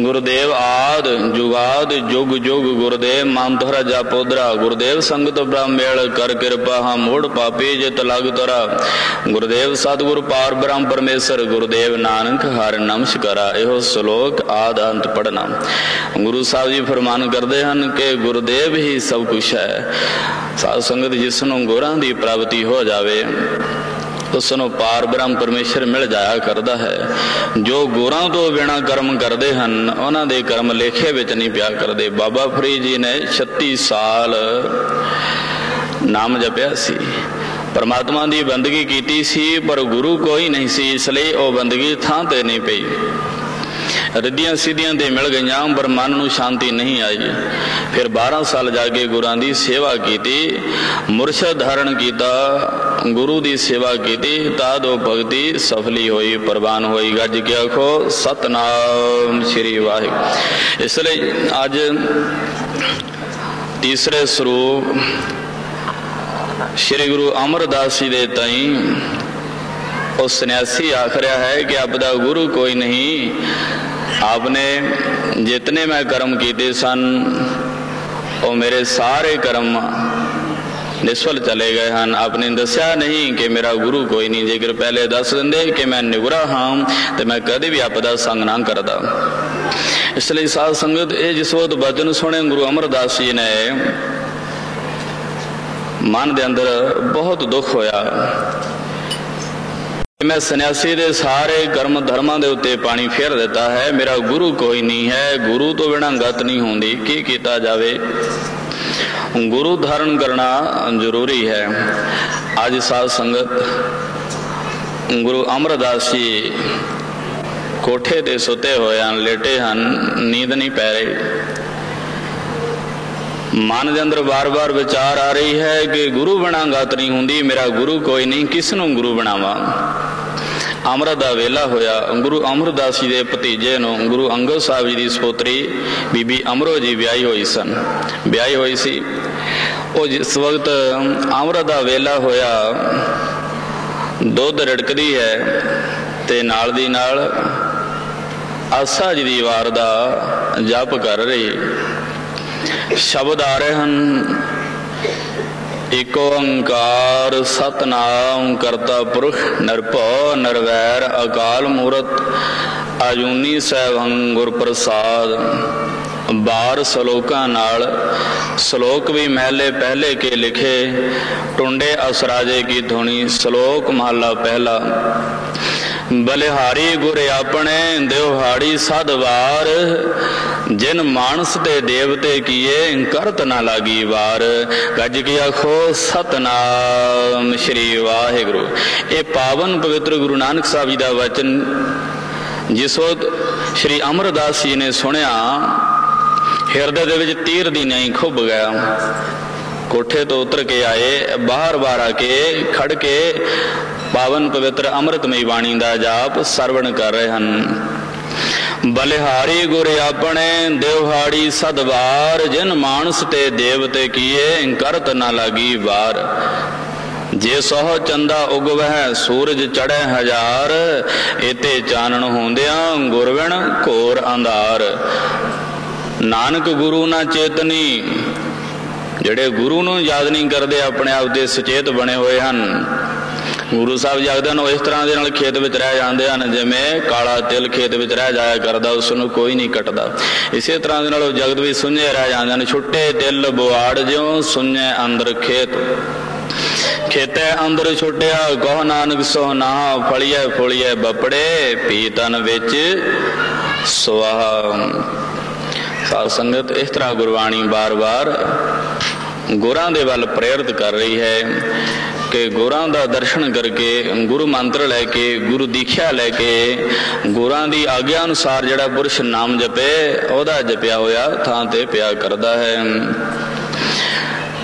गुरुदेव आद जुगाद जुग जुग गुरुदेव मानतोहरा जापोदरा गुरुदेव संगत ब्रह्मेल कर कृपा हम मूड पापी जित लग तोरा गुरुदेव सतगुरु पार ब्रह्म परमेश्वर गुरुदेव नानक हर नमस्कारा यहो श्लोक आद अंत पढ़ना। गुरु साहब जी फरमान करते हैं कि गुरुदेव ही सब कुछ है। साध संगत जिसनों गुरां दी प्राप्ति हो जावे उसनों पार ब्रह्म परमेश्वर मिल जाया करता है। जो गुरां तो बिना कर्म करते हैं उन्हां दे कर्म लेखे विच नहीं पिया करते। बाबा फरीद जी ने 36 साल नाम जपिया सी परमात्मा की बंदगी की सी पर गुरु कोई नहीं सी इसलिए वह बंदगी थां ते नहीं पई रिद्धियां सीधियां ते मिल गई पर मन नूं शांति नहीं आई। फिर 12 साल जाके गुरां दी सेवा की मुरशद धारण किया गुरु दी सेवा की ताद वो भगती सफली हुई प्रवान हुई। गज के आखो सतनाम श्री वाहिगुरू। इसलिए अज तीसरे स्वरूप श्री गुरु अमरदास जी दे ताई वो सन्यासी आख रहा है कि आपदा गुरु कोई नहीं। आपने जितने मैं कर्म किए सन वो मेरे सारे कर्म निष्फल चले गए हैं। आपने दसिया नहीं कि मेरा गुरु कोई नहीं। जेकर पहले दस देंगे कि मैं निगुरा हाँ तो मैं कभी भी आपदा संग ना करता। इसलिए साध संगत ये जिस वक्त वचन सुने गुरु अमरदास जी ने मन के अंदर बहुत दुख होया। मैं सन्यासी दे सारे कर्म धर्मां दे उत्ते पानी फेर देता है। मेरा गुरु कोई नहीं है। गुरु तो बिना गत नहीं होंदी। की कीता जावे? गुरु धारण करना जरूरी है। आज साध संगत गुरु अमरदास जी कोठे ते सुते होए हैं लेटे हैं नींद नहीं पै रही। मन के अंदर बार बार विचार आ रही है कि गुरु बिना गत नहीं होंदी। मेरा गुरु कोई नहीं किसनों गुरु बनावा। अमृत का वेला होया। गुरु अमरदास जी के भतीजे नूं गुरु अंगद साहब जी की सपोतरी बीबी अमरो जी ब्याही हुई सी। वो जिस वक्त अमृत का वेला होया दुध रिड़कदी है ते नाल दी नाल आसा जी दी वार दा जप कर रही। शब्द आ रहे हैं एक ओंकार सतनाम करता पुरख निरभौ निर्वैर अकाल मूरत अजूनी सैभं गुर प्रसाद। 12 श्लोकां नाल श्लोक भी महले पहले के लिखे टुंडे असराजे की धुनी। श्लोक महला पहला बलिहारी गुर अपने देवहाड़ी सदवार जिन मानस ते देवते किए करत ना लागी वार। गज के आखो सतनाम श्री वाहिगुरू। ये पावन पवित्र गुरु नानक साहब जी का वचन जिस वक्त श्री अमरदास जी ने सुनिया हिरदे दे विच तीर दी नहीं खुब गया। कोठे तो उतर के आए बाहर बाहर आके खड़ के पावन पवित्र अमृतमयी बाणी का जाप सरवण कर रहे हैं। बलिहारी गुर आपने देवहाड़ी सदवार, जिन मानस ते देवते किए करत न लागी बार। जे सोह चंदा उगवह सूरज चढ़े हजार, इते चानन होंदिया गुरविण घोर अंधार। नानक गुरु ना चेतनी, ਜਿਹੜੇ ਗੁਰੂ ਨੂੰ ਯਾਦ ਨਹੀਂ ਕਰਦੇ ਆਪਣੇ ਆਪ ਦੇ ਸੁਚੇਤ ਬਣੇ ਹੋਏ ਹਨ। ਗੁਰੂ ਸਾਹਿਬ ਜਾਗਦੇ ਹਨ, ਉਹ ਇਸ ਤਰ੍ਹਾਂ ਦੇ ਨਾਲ ਖੇਤ ਵਿੱਚ ਰਹਿ ਜਾਂਦੇ ਹਨ ਜਿਵੇਂ ਕਾਲਾ ਤਿਲ ਖੇਤ ਵਿੱਚ ਰਹਿ ਜਾਇਆ ਕਰਦਾ, ਉਸ ਨੂੰ ਕੋਈ ਨਹੀਂ ਕੱਟਦਾ। ਇਸੇ ਤਰ੍ਹਾਂ ਦੇ ਨਾਲ ਉਹ ਜਗਤ ਵਿੱਚ ਸੁੰਝੇ ਰਹਿ ਜਾਂਦੇ ਹਨ। ਛੁੱਟੇ ਤਿਲ ਬੁਆੜ ਜਿਉ ਸੁੰਝੇ ਅੰਦਰ ਖੇਤ, ਖੇਤੇ ਅੰਦਰ ਛੁੱਟਿਆ ਕਹੁ ਨਾਨਕ ਸੋ ਨਾਹ। ਫਲੀਏ ਫੁਲੀਏ ਬਪੜੇ ਪੀ ਤਨ ਵਿੱਚ ਸੁਆਹ। ਸਾਧ ਸੰਗਤ, ਇਸ ਤਰ੍ਹਾਂ ਗੁਰਬਾਣੀ ਬਾਰ-ਬਾਰ ਗੁਰਾਂ ਦੇ ਵੱਲ ਪ੍ਰੇਰਿਤ ਕਰ ਰਹੀ ਹੈ ਕਿ ਗੁਰਾਂ ਦਾ ਦਰਸ਼ਨ ਕਰਕੇ, ਗੁਰੂ ਮੰਤਰ ਲੈ ਕੇ, ਗੁਰੂ ਦੀਖਿਆ ਲੈ ਕੇ, ਗੁਰਾਂ ਦੀ ਆਗਿਆ ਅਨੁਸਾਰ ਜਿਹੜਾ ਪੁਰਸ਼ ਨਾਮ ਜਪੇ, ਉਹਦਾ ਜਪਿਆ ਹੋਇਆ ਥਾਂ ਤੇ ਪਿਆ ਕਰਦਾ ਹੈ।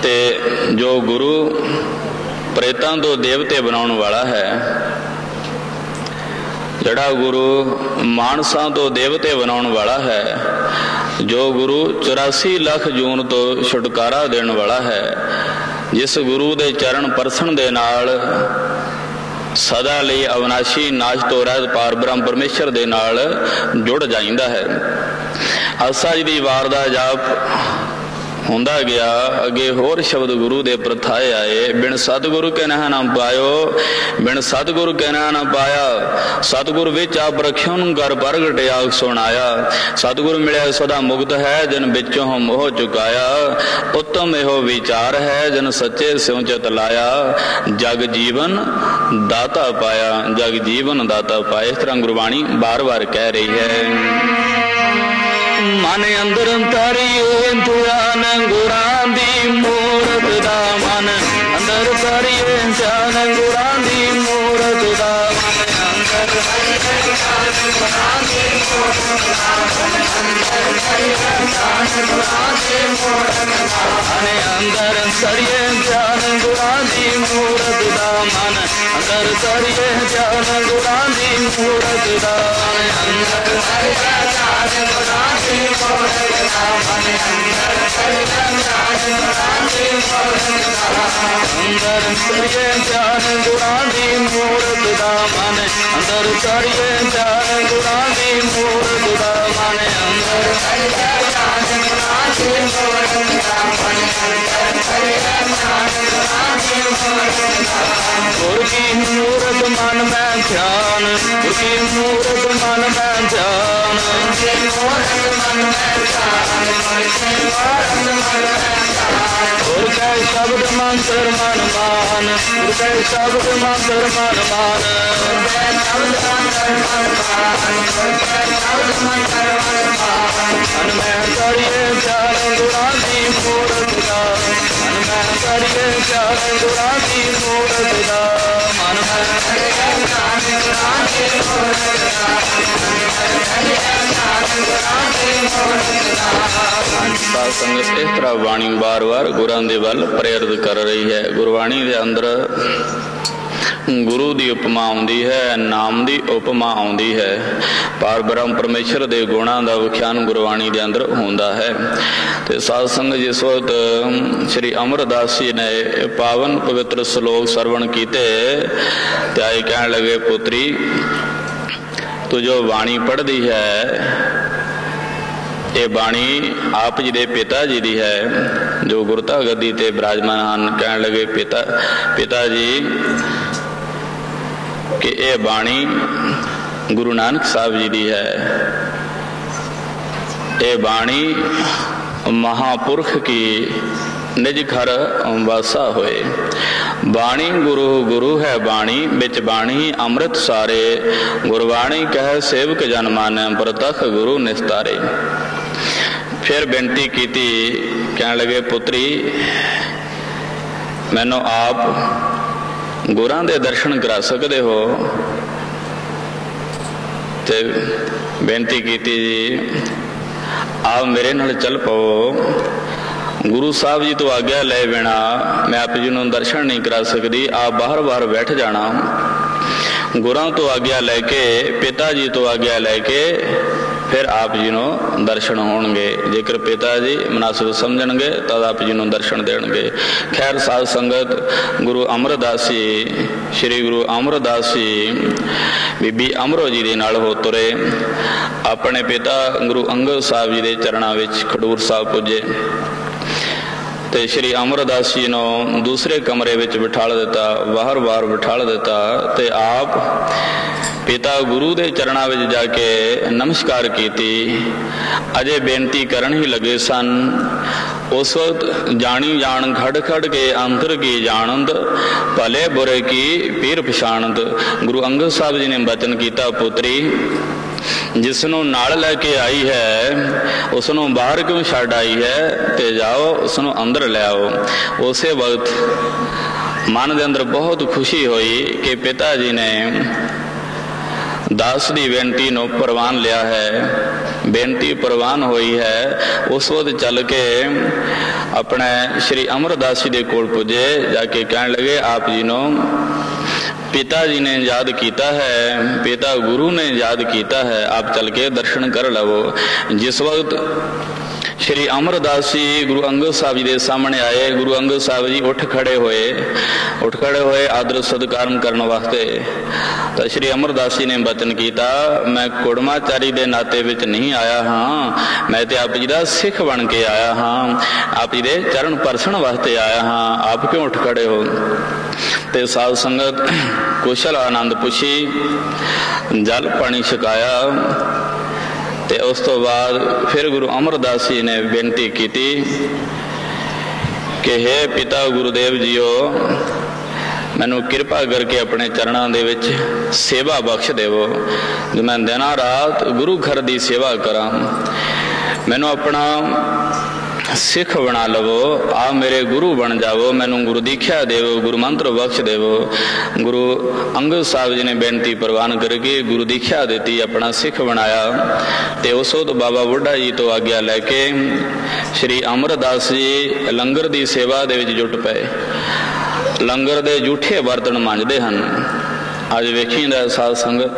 ਤੇ ਜੋ ਗੁਰੂ ਪ੍ਰੇਤਾਂ ਤੋਂ ਦੇਵਤੇ ਬਣਾਉਣ ਵਾਲਾ ਹੈ, ਜਿਹੜਾ ਗੁਰੂ ਮਾਨਸਾਂ ਤੋਂ ਦੇਵਤੇ ਬਣਾਉਣ ਵਾਲਾ ਹੈ, ਜੋ ਗੁਰੂ 84 ਲੱਖ ਜੂਨ ਤੋਂ ਛੁਟਕਾਰਾ ਦੇਣ ਵਾਲਾ ਹੈ, ਜਿਸ ਗੁਰੂ ਦੇ ਚਰਨ ਪਰਸਣ ਦੇ ਨਾਲ ਸਦਾ ਲਈ ਅਵਨਾਸ਼ੀ ਨਾਸ਼ ਤੋਂ ਰਹਿਤ ਪਾਰ ਬ੍ਰਹਮ ਪਰਮੇਸ਼ਰ ਦੇ ਨਾਲ ਜੁੜ ਜਾਂਦਾ ਹੈ। ਆਸਾ ਜੀ ਦੀ ਵਾਰ ਦਾ ਜਾਪ ਹੁੰਦਾ ਗਿਆ। ਅੱਗੇ ਹੋਰ ਸ਼ਬਦ ਗੁਰੂ ਦੇ ਪ੍ਰਥਾਏ ਆਏ। ਬਿਨ ਸਤਿਗੁਰੂ ਕੇ ਨਹਿ ਨਾ ਪਾਇਓ, ਬਿਨ ਸਤਿਗੁਰੂ ਕੇ ਨਹਿ ਨਾ ਪਾਇਆ। ਸਤਿਗੁਰ ਵਿੱਚ ਆਪ ਰਖਿਓ ਨੂੰ ਘਰ ਪ੍ਰਗਟ ਆਖ ਸੁਣਾਇਆ। ਸਤਿਗੁਰ ਮਿਲਿਆ ਸਦਾ ਮੁਕਤ ਹੈ, ਜਿਨ ਵਿੱਚੋਂ ਮੋਹ ਚੁਕਾਇਆ। ਉੱਤਮ ਇਹੋ ਵਿਚਾਰ ਹੈ, ਜਿਨ ਸੱਚੇ ਸਿਉ ਚਿਤ ਲਾਇਆ। ਜਗ ਜੀਵਨ ਦਾਤਾ ਪਾਇਆ, ਜਗ ਜੀਵਨ ਦਾਤਾ ਪਾਇਆ। ਇਸ ਤਰ੍ਹਾਂ ਗੁਰਬਾਣੀ ਬਾਰ-ਬਾਰ ਕਹਿ ਰਹੀ ਹੈ। ਮਨ ਅੰਦਰ ਤਰੀਏ ਧਿਆਨ ਗੁਰਾਂ ਦੀ ਮੂਰਤ ਦਾ, ਮਨ ਅੰਦਰ ਤਰੀਏ ਧਿਆਨ ਗੁਰਾਂ ਦੀ ਮੂਰਤ ਦਾ। ਮਨ ਅੰਦਰ ਤਰੀਏ ਧਿਆਨ ਗੁਰਾਂ ਦੀ ਮੂਰਤ ਦਾ, ਮਨ ਅੰਦਰ ਤਰੀਏ ਧਿਆਨ ਗੁਰਾਂ ਦੀ ਮੂਰਤ ਦਾ। ਮਨ ਅੰਦਰ ਤਰੀਏ ਧਿਆਨ ਗੁਰਾਂ ਦੀ ਮੂਰਤ ਦਾ, ਮਨ ਅੰਦਰ ਤਰੀਏ ਧਿਆਨ ਗੁਰਾਂ ਦੀ ਮੂਰਤ ਦਾ। ਮਨ ਅੰਦਰ ਤਰੀਏ ਧਿਆਨ ਗੁਰਾਂ ਦੀ ਮੂਰਤ ਦਾ, ਮਨ ਅੰਦਰ ਤਰੀਏ ਧਿਆਨ ਗੁਰਾਂ ਦੀ ਮੂਰਤ ਦਾ। ਅੰਦਰ ਤਰੀਏ ਧਿਆਨ ਗੁਰਾਂ ਦੀ ਮੂਰਤ ਦਾ, ਮਨ ਅੰਦਰ ਤਰੀਏ ਧਿਆਨ ਗੁਰਾਂ ਦੀ ਮੂਰਤ ਦਾ। ਮਨ ਅੰਦਰ ਤਰੀਏ ਧਿਆਨ ਗੁਰਾਂ ਦੀ ਮੂਰਤ ਦਾ, ਮਨ ਅੰਦਰ ਤਰੀਏ ਧਿਆਨ ਗੁਰਾਂ ਦੀ ਮੂਰਤ ਦਾ। ਗੁਰ ਕੀ ਮੂਰਤ ਮਨ ਮੈਂ ਧਿਆਨ, ਗੁਰ ਕੀ ਮੂਰਤ ਮਨ ਮੈਂ ਧਿਆਨ। ਗੁਰ ਕੀ ਮੂਰਤ ਮਨ ਮੈਂ ਧਿਆਨ, ਗੁਰ ਕੀ ਮੂਰਤ ਮਨ ਮੈਂ ਧਿਆਨ। ਗੁਰ ਕੈ ਸ਼ਬਦ ਮੰਤਰ ਮਨ ਮਾਨ, ਗੁਰ ਕੈ ਸ਼ਬਦ ਮੰਤਰ ਮਨ ਮਾਨ। ਗੁਰ ਕੈ ਸ਼ਬਦ ਮੰਤਰ ਮਨ ਮਾਨ, ਗੁਰ ਕੈ ਸ਼ਬਦ ਮੰਤਰ ਮਨ ਮਾਨ। ਮਨ ਮੈਂ ਤਰੀਏ ਧਿਆਨ ਗੁਰਾਂ ਦੀ ਮੂਰਤ ਦਾ, ਮਨ ਮੈਂ ਤਰੀਏ ਧਿਆਨ ਗੁਰਾਂ ਦੀ ਮੂਰਤ ਦਾ। ਮਨ ਮੈਂ ਤਰੀਏ ਧਿਆਨ ਗੁਰਾਂ ਦੀ ਮੂਰਤ ਦਾ, ਮਨ ਮੈਂ ਤਰੀਏ ਧਿਆਨ ਗੁਰਾਂ ਦੀ ਮੂਰਤ ਦਾ। ਸਾਧ ਸੰਗਤ, ਇਸ ਤਰ੍ਹਾਂ ਬਾਣੀ ਬਾਰ-ਬਾਰ ਗੁਰਾਂ ਦੇ ਵੱਲ ਪ੍ਰੇਰਿਤ ਕਰ ਰਹੀ ਹੈ। ਗੁਰਬਾਣੀ ਦੇ ਅੰਦਰ ਗੁਰੂ ਦੀ ਉਪਮਾ ਆਉਂਦੀ ਹੈ, ਨਾਮ ਦੀ ਉਪਮਾ ਆਉਂਦੀ ਹੈ। ਪਾਰ ਬ੍ਰਹਮ ਪਰਮੇਸ਼ਰ ਦੇ ਗੁਣਾਂ ਦਾ ਵਿਖਿਆਨ ਗੁਰਬਾਣੀ ਦੇ ਅੰਦਰ ਹੁੰਦਾ ਹੈ। ਤੇ ਸਾਧ ਸੰਗਤ, ਜਿਸ ਵਕਤ ਸ਼੍ਰੀ ਅਮਰਦਾਸ ਜੀ ਨੇ ਪਾਵਨ ਪਵਿੱਤਰ ਸ਼ਲੋਕ ਸਰਵਣ ਕੀਤੇ ਤੇ ਆਏ ਕਹਿਣ ਲੱਗੇ, ਪੁੱਤਰੀ ਤੂੰ ਜੋ ਬਾਣੀ ਪੜ੍ਹਦੀ ਹੈ, ਇਹ ਬਾਣੀ ਆਪ ਜੀ ਦੇ ਪਿਤਾ ਜੀ ਦੀ ਹੈ, ਜੋ ਗੁਰਤਾ ਗੱਦੀ ਤੇ ਬਿਰਾਜਮਾਨ ਹਨ। ਕਹਿਣ ਲੱਗੇ, ਪਿਤਾ ਜੀ, ਕਿ ਇਹ ਬਾਣੀ ਗੁਰੂ ਨਾਨਕ ਸਾਹਿਬ ਜੀ ਦੀ ਹੈ। ਇਹ ਬਾਣੀ ਮਹਾਪੁਰਖ ਕੀ ਨਿਜ ਘਰ ਵਾਸਾ ਹੋਏ। ਬਾਣੀ ਗੁਰੂ ਗੁਰੂ ਹੈ ਬਾਣੀ, ਵਿੱਚ ਬਾਣੀ ਅੰਮ੍ਰਿਤ ਸਾਰੇ। ਗੁਰਬਾਣੀ ਕਹਿ ਸੇਵਕ ਜਨ ਮਾਨੈ, ਪ੍ਰਤੱਖ ਗੁਰੂ ਨਿਸਤਾਰੇ। ਫਿਰ ਬੇਨਤੀ ਕੀਤੀ, ਕਹਿਣ ਲੱਗੇ, ਪੁੱਤਰੀ ਮੈਨੂੰ ਆਪ ਗੁਰਾਂ ਦੇ ਦਰਸ਼ਨ ਕਰਾ ਸਕਦੇ ਹੋ? ਤੇ ਬੇਨਤੀ ਕੀਤੀ, ਜੀ ਆਪ ਮੇਰੇ ਨਾਲ ਚੱਲ ਪਵੋ। ਗੁਰੂ ਸਾਹਿਬ ਜੀ ਤੋਂ ਆਗਿਆ ਲੈ ਬਿਨਾ ਮੈਂ ਆਪ ਜੀ ਨੂੰ ਦਰਸ਼ਨ ਨਹੀਂ ਕਰਾ ਸਕਦੀ। ਆਪ ਬਾਹਰ ਬੈਠ ਜਾਣਾ। ਗੁਰਾਂ ਤੋਂ ਆਗਿਆ ਲੈ ਕੇ, ਪਿਤਾ ਜੀ ਤੋਂ ਆਗਿਆ ਲੈ ਕੇ फिर आप जी ਨੂੰ दर्शन होणगे। जेकर पिता जी मुनासिब समझणगे तद आप जी ਨੂੰ दर्शन देणगे। खैर साध संगत गुरु अमरदास जी, श्री गुरु अमरदास जी बीबी अमरो जी दे नाल हो तुरे। अपने पिता गुरु अंगद साहब जी दे चरणों विच खडूर साहब पुजे ते श्री अमरदास जी नूं दूसरे कमरे विच बिठाल दिता, बाहर बाहर बिठाल दिता ते आप पिता गुरु दे चरणों विच जाके नमस्कार कीती। अजे बेनती करन ही लगे सन, उस वक्त जानी जान खड़ खड़ के अंतर की जानंद, भले बुरे की पीर पछाणद। गुरु अंगद साहब जी ने बचन किया, पुत्री जिसनों नाल लैके आई है उसनों बाहर क्यों छड़ आई है, ते जाओ उसनों अंदर ले आओ। उसे वक्त मन के अंदर बहुत खुशी हुई कि पिता जी ने दास की बेनती नूं प्रवान लिया है। बेनती प्रवान हुई है। उस वक्त चल के अपने श्री अमरदास जी के कोल पुजे, जाके कहने लगे आप जी नूं पिता जी ने याद किया है, पिता गुरु ने याद किया है, आप चल के दर्शन कर लवो। जिस वक्त श्री अमरदास जी गुरु अंगद साहब जी के सामने आए, गुरु अंगद साहब जी उठ खड़े हुए आदर सत्कार करने वास्ते। तो श्री अमरदास जी ने वचन किया, मैं कुड़माचारी के नाते विच नहीं आया हाँ, मैं तो आप जी का सिख बन के आया हाँ, आप जी के चरण परसण वास्ते आया हाँ, आप क्यों उठ खड़े हो। ते साध संगत कुशल आनंद पुछी, जल पानी छकाया ते उस तो बाद फिर गुरु अमरदास जी ने बेनती की कि हे पिता गुरुदेव जीओ, मैनू कृपा करके अपने चरणों दे विच सेवा बख्श देवो, जो मैं दिन रात गुरु घर की सेवा करा। मैनू अपना सिख बना लवो, आ मेरे गुरु बन जावो, मैनू गुरु दीख्या देवो, गुरु मंत्र बख्श देवो। गुरु अंगद साहब जी ने बेनती प्रवान करके गुरु दीख्या देती, अपना सिख बनाया। ते उस वक्त बाबा बुढ़ा जी तो आग्ञा लैके श्री अमरदास जी लंगर की सेवा दे विच जुट पे। लंगर दे जूठे बर्तन मांजते हैं। अज वेखीदा साध संगत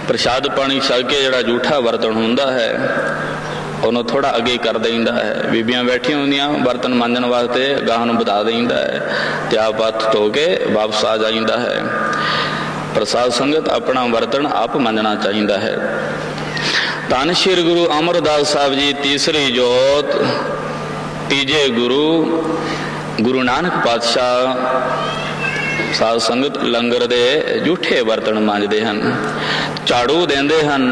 प्रसाद पानी छक के जिहड़ा जूठा बर्तन हुंदा है उन्होंने थोड़ा अगे कर देंदा है। बीबियां बैठी होंदियां बर्तन मांजन वास्ते गाह नूं बता देंदा है ते आप हथ धो के वापस आ जाइंदा है। प्रसाद संगत अपना बर्तन आप मांजना चाहिए है। धन श्री गुरु अमरदास साहब जी तीसरी जोत, तीजे गुरु गुरु नानक पातशाह साध संगत लंगर दे जूठे बर्तन मांजते हैं, झाड़ू देंदे हैं,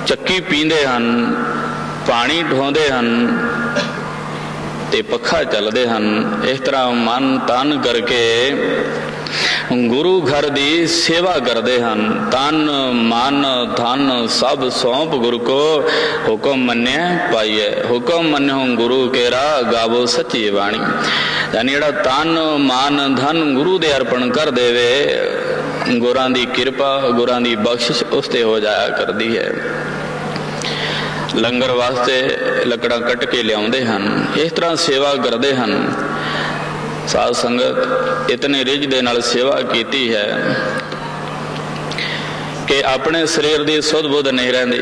चक्की पींदे हैं, पानी ढोंदे हैं ते पखा चलते हैं। इस तरह मन तन करके गुरु घर की सेवा करते हैं। तन मन धन सब सौंप गुरु को, हुक्म मन्ने पाइए, हुक्म मन्नो गुरु केरा, गावो सच्ची बाणी। यानी जिहड़ा तन मन धन गुरु दे अर्पण कर देवे, गुरां दी कृपा गुरां दी बख्शिश उसते हो जाया करती है। लंगर वास्ते लकड़ा कट के लियाउंदे हैं, इस तरह सेवा करते हैं। साध संगत इतने रिज दे नाल सेवा कीती है कि अपने शरीर की सुध बुध नहीं रहिंदी।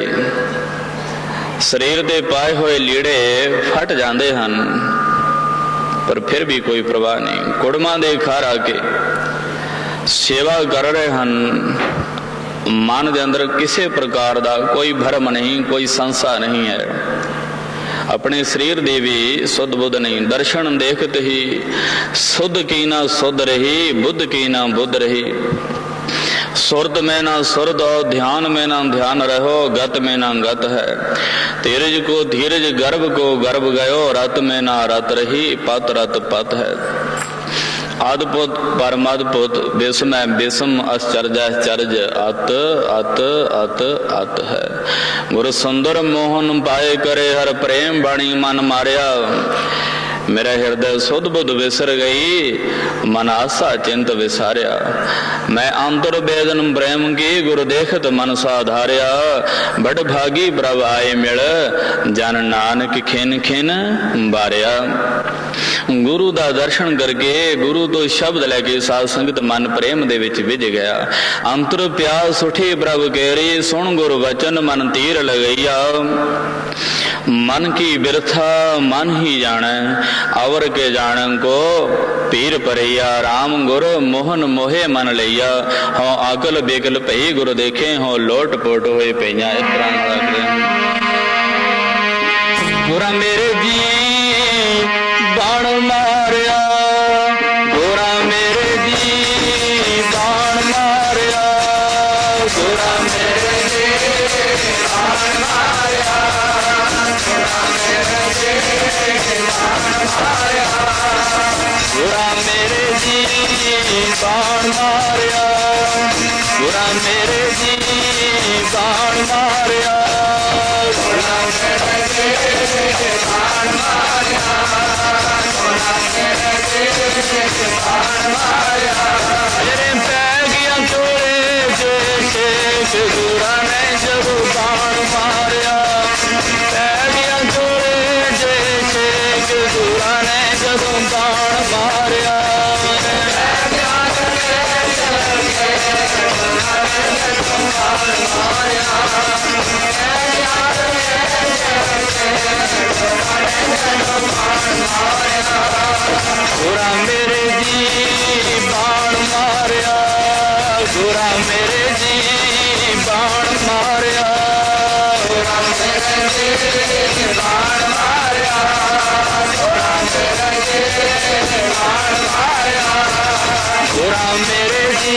शरीर दे पाए हुए लीड़े फट जाते हैं पर फिर भी कोई परवाह नहीं। कुड़मा दे घर आके सेवा कर रहे हैं। मन के अंदर किसी प्रकार का कोई भरम नहीं, कोई संशय नहीं है। अपने शरीर की भी सुध बुध नहीं। दर्शन देखते ही सुध की ना सुध रही, बुद्ध की ना बुद्ध रही। सुरत में ना सुरत हो, ध्यान में ना ध्यान रहो, गत में ना गत है। धीरज को धीरज, गर्भ को गर्भ गयो, रत में ना रत रही, पत रत पत है। आदपुत परमदपुत, बेसम बेसम, आश्चर्य आश्चर्य, अत अत अत अत है। गुरु सुंदर मोहन पाए करे हर प्रेम बाणी मन मारिया। मेरा हृदय सुध बुध विसर गई, मन आशा चिंत विसारिया। मैं अंतर वेदन प्रेम की, गुरु देखत मन साधारिया। बड़ भागी प्रभ आए मिल, जन नानक खिन खिन बारिया। गुरु दा दर्शन करके, गुरु तो शब्द लैके साध संगत मन प्रेम दे विच विज गया। अंतर प्यास उठी प्रभ केरी, सुन गुरु वचन मन तीर लगैया। मन की बिरथा मन ही जाने, अवर के जान को पीर परैया। राम गुर मोहन मोहे मन लैया, हो अकल बेकल भई गुरु देखे, हो लोट पोट होए पईया। इस तरह गुरा मेरे जी बाण मारिया, गुरा मेरे जी बाण मारिया, गुरा मेरे जी बाण मारिया, गुरा मेरे जी बाण मारिया, गुरा मेरे जी बाण मारिया, गुरा मेरे जी बाण मारिया, गुरा मेरे जी बाण मारिया, गुरा मेरे जी बाण मारिया। मेरे पैगियां तोड़े जे गुरा ने जब बाण मारिया, पैगियां तोड़े जे गुरा ने जब बाण मारिया। गुरा मेरे जी बाण मारिया, गुरा मेरे जी बाण मारिया, गुरा मेरे जी बाण मारिया, गुरा मेरे जी बाण मारिया, गुरा मेरे जी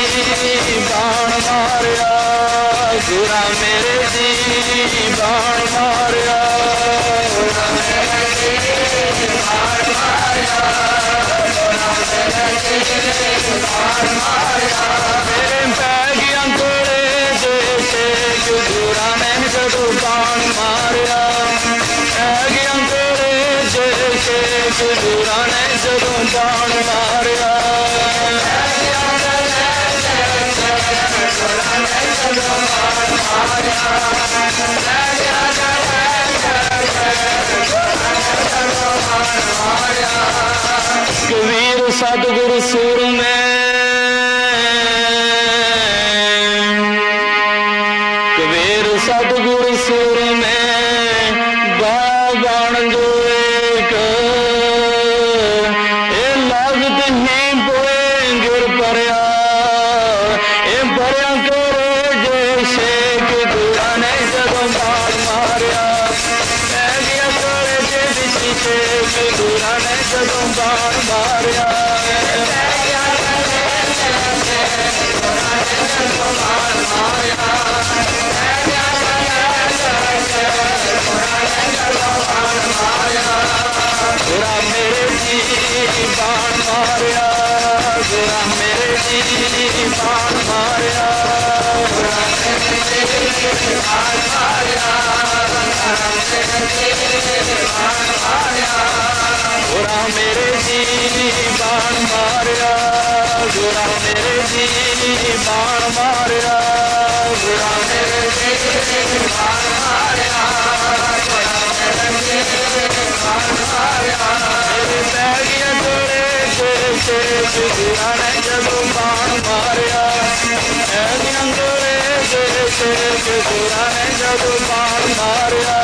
बाण मारिया, गुरा मेरे जी बाण मारिया, गुरा मेरे जी बाण मारिया, गुरा मेरे जी बाण मारिया। मेरे पैगियां तोड़े जे गुरा ने जदू बाण मारिया, पैगियां तोड़े जे गुरा ने जदू बाण मारिया। कबीर सतगुरु सुर में, कबीर सतगुरु सुर में बाण जो एक, ए लागत ही बोए गिर परया, ए भरिया करे जैसे कि गुरा ने जदों बाण मारिया। पैगियां तोड़े जे दिसी कि गुरा ने जदों बाण मारिया। गुरा मेरे जी बाण मारिया, गुरा मेरे जी बाण मारिया, गुरा मेरे जी बाण मारिया, गुरा मेरे जी बाण मारिया, गुरा मेरे जी बाण मारिया, गुरा मेरे जी बाण मारिया, गुरा मेरे जी बाण मारिया, गुरा मेरे जी बाण मारिया। मेरे पैगियां तोड़े जे गुरा ने जदों बाण मारिया, पैगियां तोड़े जे गुरा ने जदों बाण मारिया।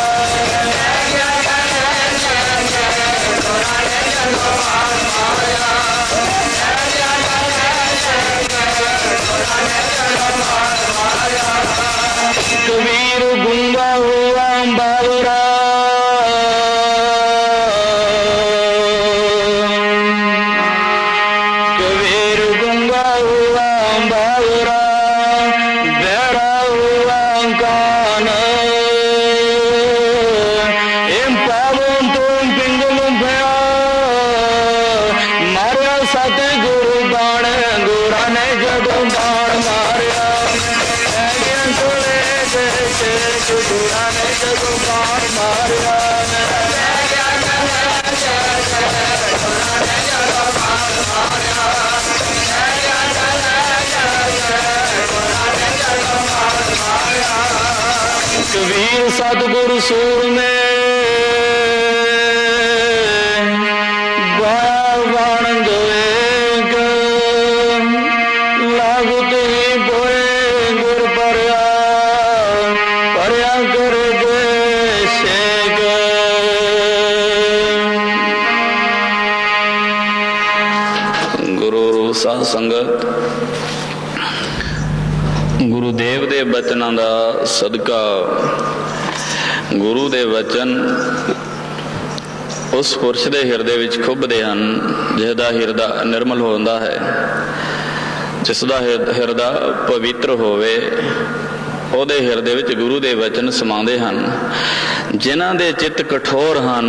कबीर गुंगा हुआ बावरा, कबीर गुंगा हुआ बावरा, बहरा हुआ कान, कबीर सतगुरु सूर में बाण जोएग लागत ही बोए गुर परया परया कर दे शेग। गुरु साध संगत गुरुदेव ਦੇ ਬਚਨਾਂ ਦਾ ਸਦਕਾ ਗੁਰੂ ਦੇ ਵਚਨ ਉਸ ਪੁਰਸ਼ ਦੇ ਹਿਰਦੇ ਵਿੱਚ ਖੁੱਭਦੇ ਹਨ ਜਿਸ ਦਾ ਹਿਰਦਾ ਨਿਰਮਲ ਹੁੰਦਾ ਹੈ, ਜਿਸ ਦਾ ਹਿਰਦਾ ਪਵਿੱਤਰ ਹੋਵੇ। ਉਹਦੇ ਹਿਰਦੇ ਵਿੱਚ ਗੁਰੂ ਦੇ ਵਚਨ ਸਮਾਉਂਦੇ ਹਨ। ਜਿਨ੍ਹਾਂ ਦੇ ਚਿੱਤ ਕਠੋਰ ਹਨ,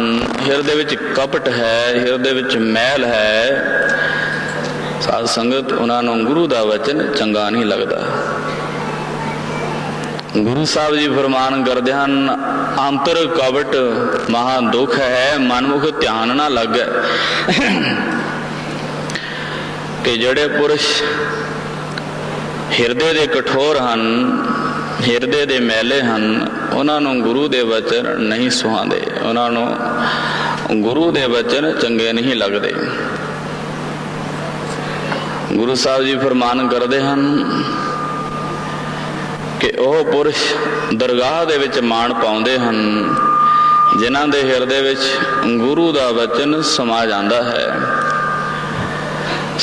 ਹਿਰਦੇ ਵਿੱਚ ਕਪਟ ਹੈ, ਹਿਰਦੇ ਵਿੱਚ ਮੈਲ ਹੈ, ਸਾਧ ਸੰਗਤ ਉਹਨਾਂ ਨੂੰ ਗੁਰੂ ਦਾ ਵਚਨ ਚੰਗਾ ਨਹੀਂ ਲੱਗਦਾ। गुरु साहब जी फरमान करते हैं, अंतर कवट महा दुख है, मनमुख ध्यान ना लगे। कि जड़े पुरुष हिरदे दे कठोर हन, हिरदे दे मैले हन, उन्होंने गुरु दे वचन नहीं सुहांदे, उन्होंने गुरु दे वचन चंगे नहीं लगते। गुरु साहब जी फरमान करते हैं कि वह पुरुष दरगाह दे विच माण पाउंदे हन जिन्हां दे हिरदे विच गुरु दा वचन समा जांदा है।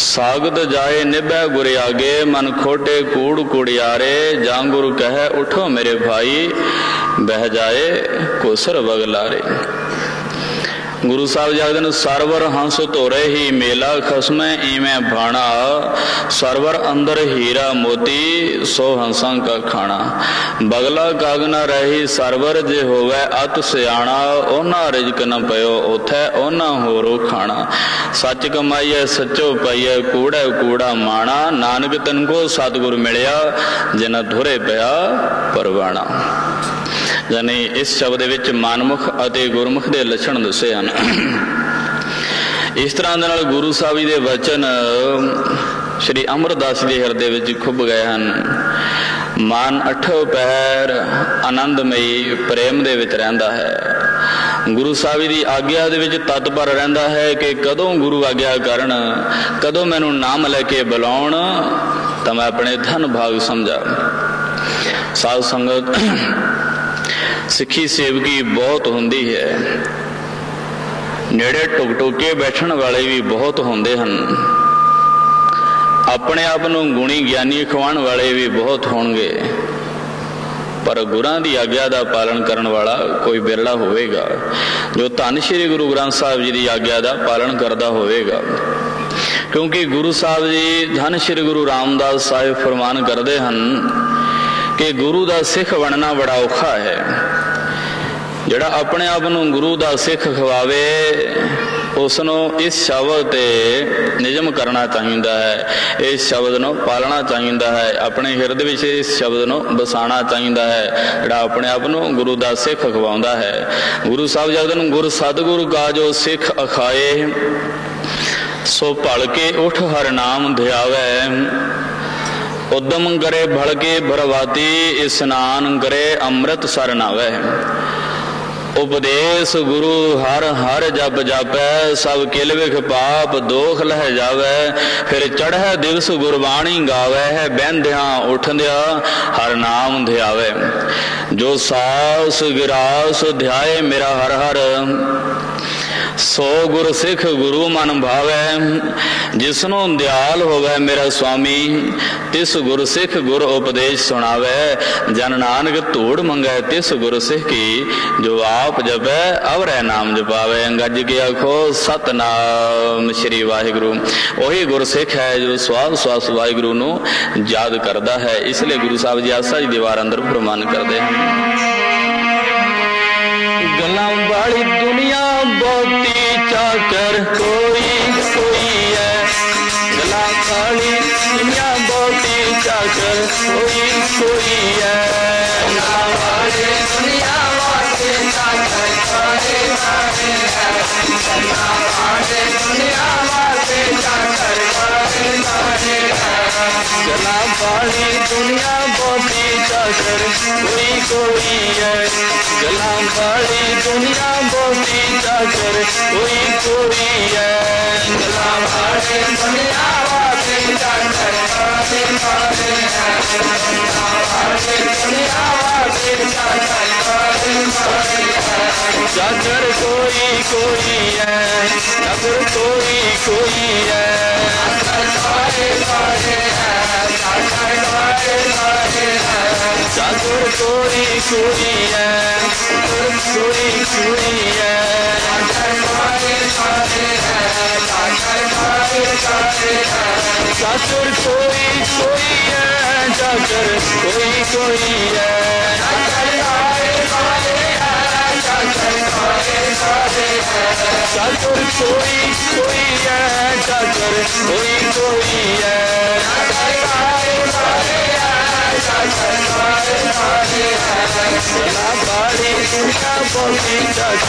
सागत जाए निभै गुर आगे, मन खोटे कूड़ कुड़ियारे, जां गुरु कहे उठो मेरे भाई, बह जाए कोसर बगलारे। गुरु साहब जी आखदे सरवर हंस धोरे ही मेला, खसमै इवें भाणा, सरवर अंदर हीरा मोती, सो हंसां का खाना। बगला काग न रही सरवर, जे होवे अत सियाणा, ओना रिजक न पयो उथै, ओना होरो खाना। सच कमाइए सचो पाइए, कूड़े कूड़ा माणा, नानक तनको सतगुर मिलिया, जिना धुरे पिया परवाना। यानी इस शब्द विच मानमुख अते गुरमुख दे लक्षण दसे हन। इस तरह दे नाल गुरु साहब जी दे वचन श्री अमरदास जी हिरदे विच खुब गए हन। मन अठो पहर आनंदमई प्रेम दे विच रहिंदा है। गुरु साहब जी आग्या दे विच तत्पर रहिंदा है कि कदों गुरु आग्या करन, कदों मैनू नाम लैके बुलाउण तां मैं अपने धन भाग समझा। साध संगत सिक्खी सेवकी बहुत होंदी है, नेड़े टुक टुके बैठण वाले भी बहुत होंदे हन, अपने आप नूं गुणी ज्ञानी खवाण वाले भी बहुत होणगे, पर गुरां दी आग्या दा पालन करन वाला कोई बिरला होवेगा जो धन श्री गुरु ग्रंथ साहिब जी दी आग्या दा पालन करदा होवेगा। क्योंकि गुरु साहब जी धन श्री गुरु रामदास साहिब फरमान करदे हन कि गुरु दा सिख बनना बड़ा औखा है। जिहड़ा अपने आप नूं गुरु दा सिख खवावे उसनों इस शब्द ते निजम करना चाहिदा है, इस शब्द नूं पालना चाहिदा है, अपने हिरदे विच इस शब्द नूं बसाना चाहिदा है। जिहड़ा अपने आप नूं गुरु दा सिख खवाउंदा है, गुरु साहब जगदन गुर सतगुरु का जो सिख अखाए, सो भल के उठ हर नाम ध्यावे, उद्यम करे भड़के भरवाती, स्नान करे अमृत सर नावे। उपदेश गुरु हर हर जप जापै, सब किल विख पाप दोख लह जावै। फिर चढ़ै दिवस गुरबाणी गावै, बहंदियां उठदिया हर नाम ध्यावै। जो सास गिरास ध्याए मेरा हर हर, सो गुर सिख गुरु मन भावै। जिसनों दयाल होवै मेरा स्वामी, तिस गुर सिख गुर उपदेश सुनावै। जन नानक धूड़ मंगै तिस गुर सिख की, जो आप जपै अवरै नाम जपावै। गज के आखो सतनाम श्री वाहिगुरु। वही गुर सिख है जो स्वास स्वास वाहिगुरु नूं याद करदा है। इसलिए गुरु साहब जी आसा जी दीवार अंदर फरमान करदे हैं, गल्लां वाली दुनिया बहुती चाकर कोई कोई है। गल्लां वाली दुनिया बहुती चाकर कोई कोई है। गल्लां वाली दुनिया बहुती चाकर कोई कोई है। गल्लां वाली दुनिया बहुती चाकर कोई जला बाली दुनिया बहुती चाकर कोई कोई है, जला बाली दुनिया बहुती चाकर कोई कोई है, जला बाली दुनिया बहुती चाकर कोई कोई है, दुनिया बहुती चाकर चाकर कोई कोई है, चाकर कोई कोई है, चाकर कोई कोई है, कोई कोई है, चाकर कोई कोई है, चाकर कोई कोई है, चाकर कोई कोई है, चाकर कोई कोई है, जला बाड़ी दुनिया बहुती चाकर कोई कोई